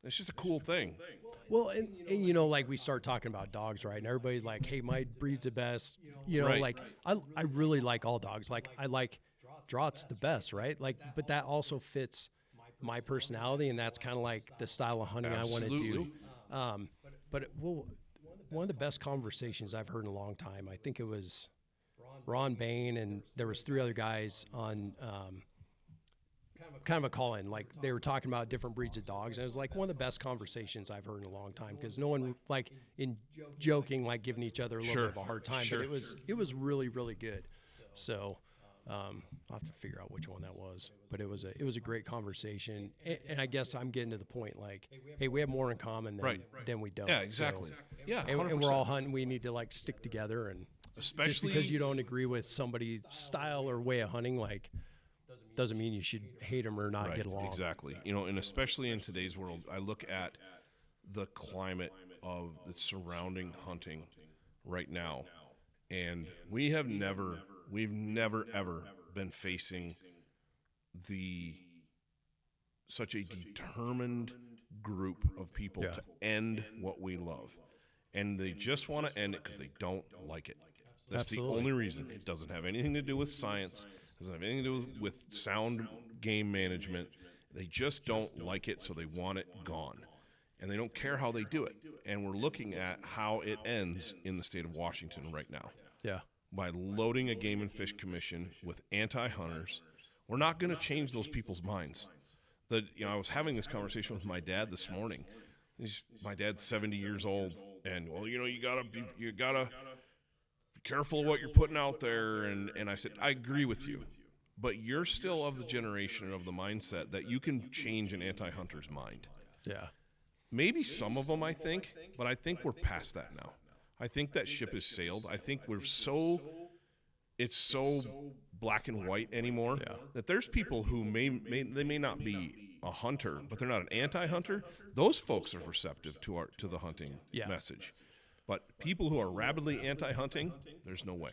it's just a cool thing. Well, and you know, like we start talking about dogs, right? And everybody's like, hey, my breed's the best. You know, Right. like I really like all dogs. Like I like Draught's the best, right? Like, but that also fits my personality, and that's kind of like the style of hunting I want to do. One of the best conversations I've heard in a long time, I think it was Ron Bain, and there was 3 other guys on kind of a call-in. Like they were talking about different breeds of dogs, and it was like one of the best conversations I've heard in a long time, because no one, like in joking, like giving each other a little bit of a hard time, but it was really, really good. So I'll have to figure out which one that was, but it was a great conversation, and I guess I'm getting to the point like, hey, we have more in common than we don't. Yeah, exactly. So, Yeah, and we're all hunting. We need to like stick together, and especially just because you don't agree with somebody's style or way of hunting, like doesn't mean you should hate them or not get along. Exactly. You know, and especially in today's world, I look at the climate of the surrounding hunting right now, and we've never ever been facing such a determined group of people to end what we love, and they just want to end it because they don't like it. That's the only reason. It doesn't have anything to do with science. Doesn't have anything to do with sound game management. They just don't like it, so they want it gone. And they don't care how they do it. And we're looking at how it ends in the state of Washington right now. Yeah. By loading a Game and Fish Commission with anti-hunters. We're not going to change those people's minds. I was having this conversation with my dad this morning. My dad's 70 years old, and you gotta be careful of what you're putting out there. And I said, I agree with you, but you're still of the generation of the mindset that you can change an anti-hunter's mind. Yeah. Maybe some of them, I think, but I think we're past that now. I think that ship has sailed. I think it's so black and white anymore that there's people who may not be a hunter, but they're not an anti-hunter. Those folks are receptive to the hunting message. But people who are rabidly anti-hunting, there's no way.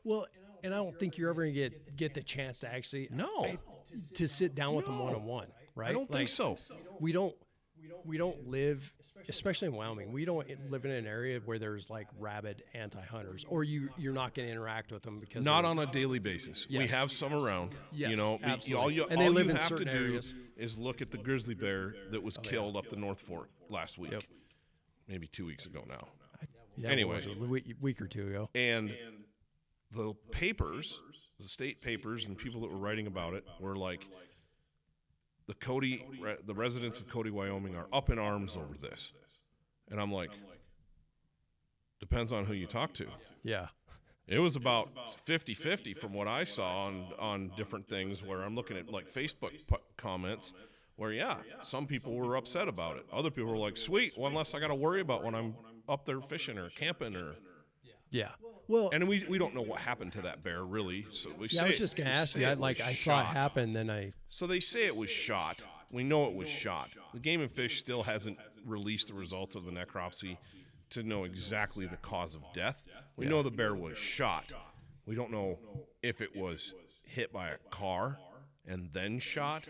Well, and I don't think you're ever going to get the chance to actually to sit down with them one-on-one, right? I don't think so. We don't we don't live, especially in Wyoming, we don't live in an area where there's like rabid anti-hunters, or you're not going to interact with them because not on a daily basis. We Yes. have some around. Yes, you know, absolutely. all And they you live in have to certain do areas. is look at the grizzly bear that was killed up the North Fork last week, Yep. maybe 2 weeks ago now. Yeah, Anyway. it was a week or two ago. And the papers, the state papers, and people that were writing about it were like, the residents of Cody, Wyoming are up in arms over this. And I'm like, depends on who you talk to. Yeah. It was about 50-50 from what I saw on different things, where I'm looking at like Facebook comments where, yeah, some people were upset about it. Other people were like, sweet, one less I got to worry about when I'm up there fishing or camping or. Yeah. Well, And we don't know what happened to that bear, really. So we yeah, say I was just going to ask you. I saw it happen, then I. So they say it was shot. We know it was shot. The Game and Fish still hasn't released the results of the necropsy to know exactly the cause of death. We know the bear was shot. We don't know if it was hit by a car and then shot.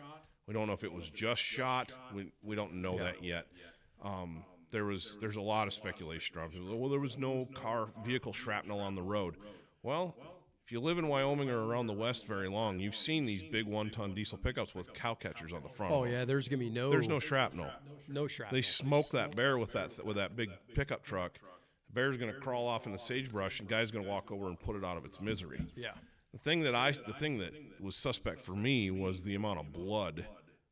We don't know if it was just shot. We don't know that yet. There's a lot of speculation around. Well, there was no vehicle shrapnel on the road. Well, if you live in Wyoming or around the West very long, you've seen these big 1-ton diesel pickups with cow catchers on the front. Oh yeah, there's gonna be no. There's no shrapnel. No shrapnel. They smoke that bear with that big pickup truck. The bear's going to crawl off in the sagebrush, and guy's going to walk over and put it out of its misery. Yeah. The thing that was suspect for me was the amount of blood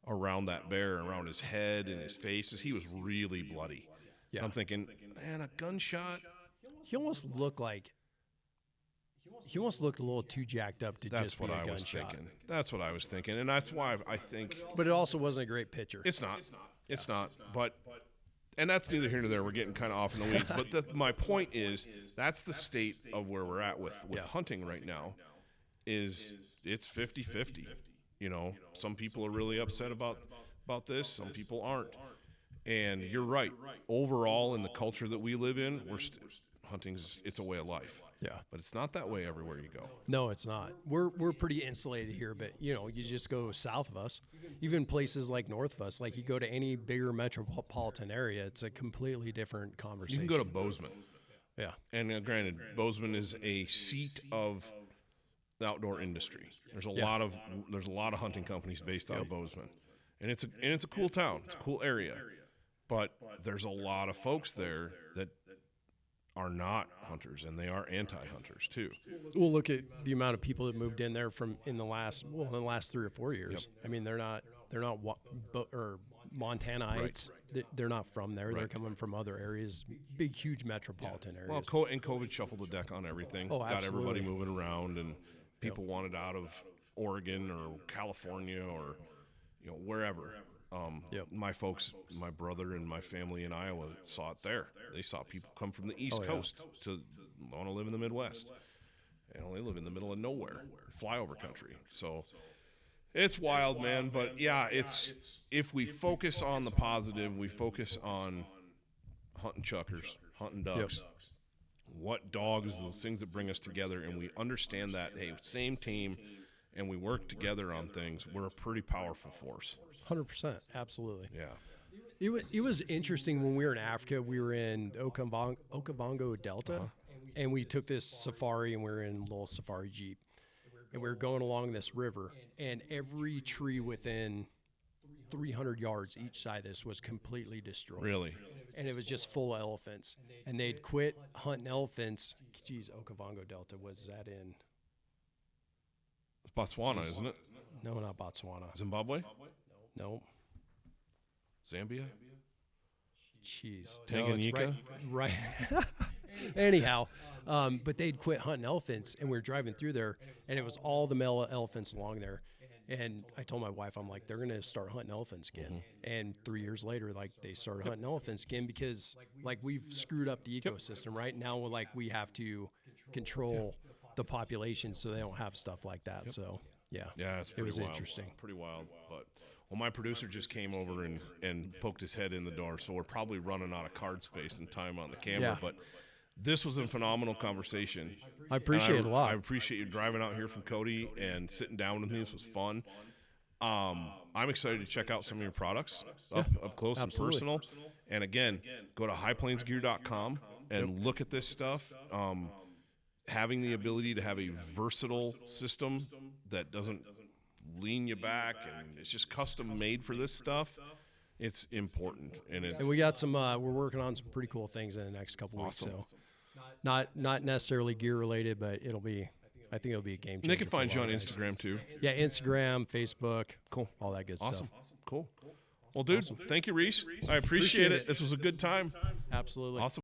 around that bear, around his head and his face. He was really bloody. Yeah. And I'm thinking, man, a gunshot. He almost looked a little too jacked up to That's just be what a I was gunshot. thinking. That's what I was thinking, and that's why I think But it also wasn't a great picture. it's not. It's not. But. And that's neither here nor there. We're getting kind of off in the weeds. But my point is, that's the state of where we're at with hunting right now. Is it's 50-50. You know, some people are really upset about this. Some people aren't. And you're right. Overall, in the culture that we live in, hunting's it's a way of life. Yeah. But it's not that way everywhere you go. No, it's not. We're pretty insulated here, but you just go south of us, even places like north of us. Like you go to any bigger metropolitan area, it's a completely different You conversation. can go to Bozeman. Yeah. And granted, Bozeman is a seat of the outdoor industry. There's a lot of hunting companies based out of Bozeman, and it's a cool town. It's a cool area, but there's a lot of folks there that are not hunters, and they are anti-hunters too. We'll look at the amount of people that moved in there in the last 3 or 4 years. I mean, they're not Montanaites. They're not from there. They're coming from other areas, big, huge metropolitan areas. Well, and COVID shuffled the deck on everything. Oh, got absolutely. everybody moving around, and people wanted out of Oregon or California or wherever. My folks, my brother and my family in Iowa saw it there. They saw people come from the East Coast to want to live in the Midwest, and they live in the middle of nowhere, flyover country. So it's wild, man. But yeah, it's if we focus on the positive, we focus on hunting chuckers, hunting ducks. What dogs, those things that bring us together, and we understand that, hey, same team, and we work together on things, we're a pretty powerful force. 100%, absolutely. Yeah. It was interesting when we were in Africa. We were in Okavango Delta, and we took this safari, and we were in a little safari jeep, and we were going along this river, and every tree within 300 yards each side of this was completely destroyed. Really? And it was just full of elephants, and they'd quit hunting elephants. Geez, Okavango Delta, was that in? It's Botswana, isn't it? No, not Botswana. Zimbabwe? No. Zambia? Jeez. Tanganyika? Right. Anyhow, but they'd quit hunting elephants, and we were driving through there, and it was all the male elephants along there. And I told my wife, I'm like, they're going to start hunting elephants again. And 3 years later, they started hunting elephants again because, we've screwed up the ecosystem, right? Now, we have to control the population so they don't have stuff like that. So, yeah. Yeah, it's pretty was wild. interesting. Pretty wild. But my producer just came over and poked his head in the door, so we're probably running out of card space and time on the camera. Yeah. But this was a phenomenal conversation. I appreciate it a lot. I appreciate you driving out here from Cody and sitting down with me. This was fun. I'm excited to check out some of your products up close absolutely. and personal. And again, go to highplansgear.com and look at this stuff. Having the ability to have a versatile system that doesn't lean you back and it's just custom made for this stuff, it's important. And we got some, we're working on some pretty cool things in the next couple weeks. So not necessarily gear related, but I think it'll be a game changer. And they can find you on Instagram too. Yeah, Instagram, Facebook, cool, all that good awesome. stuff. Cool. Well, dude, thank you, Rhys. I appreciate it. This was a good time. Absolutely. Awesome.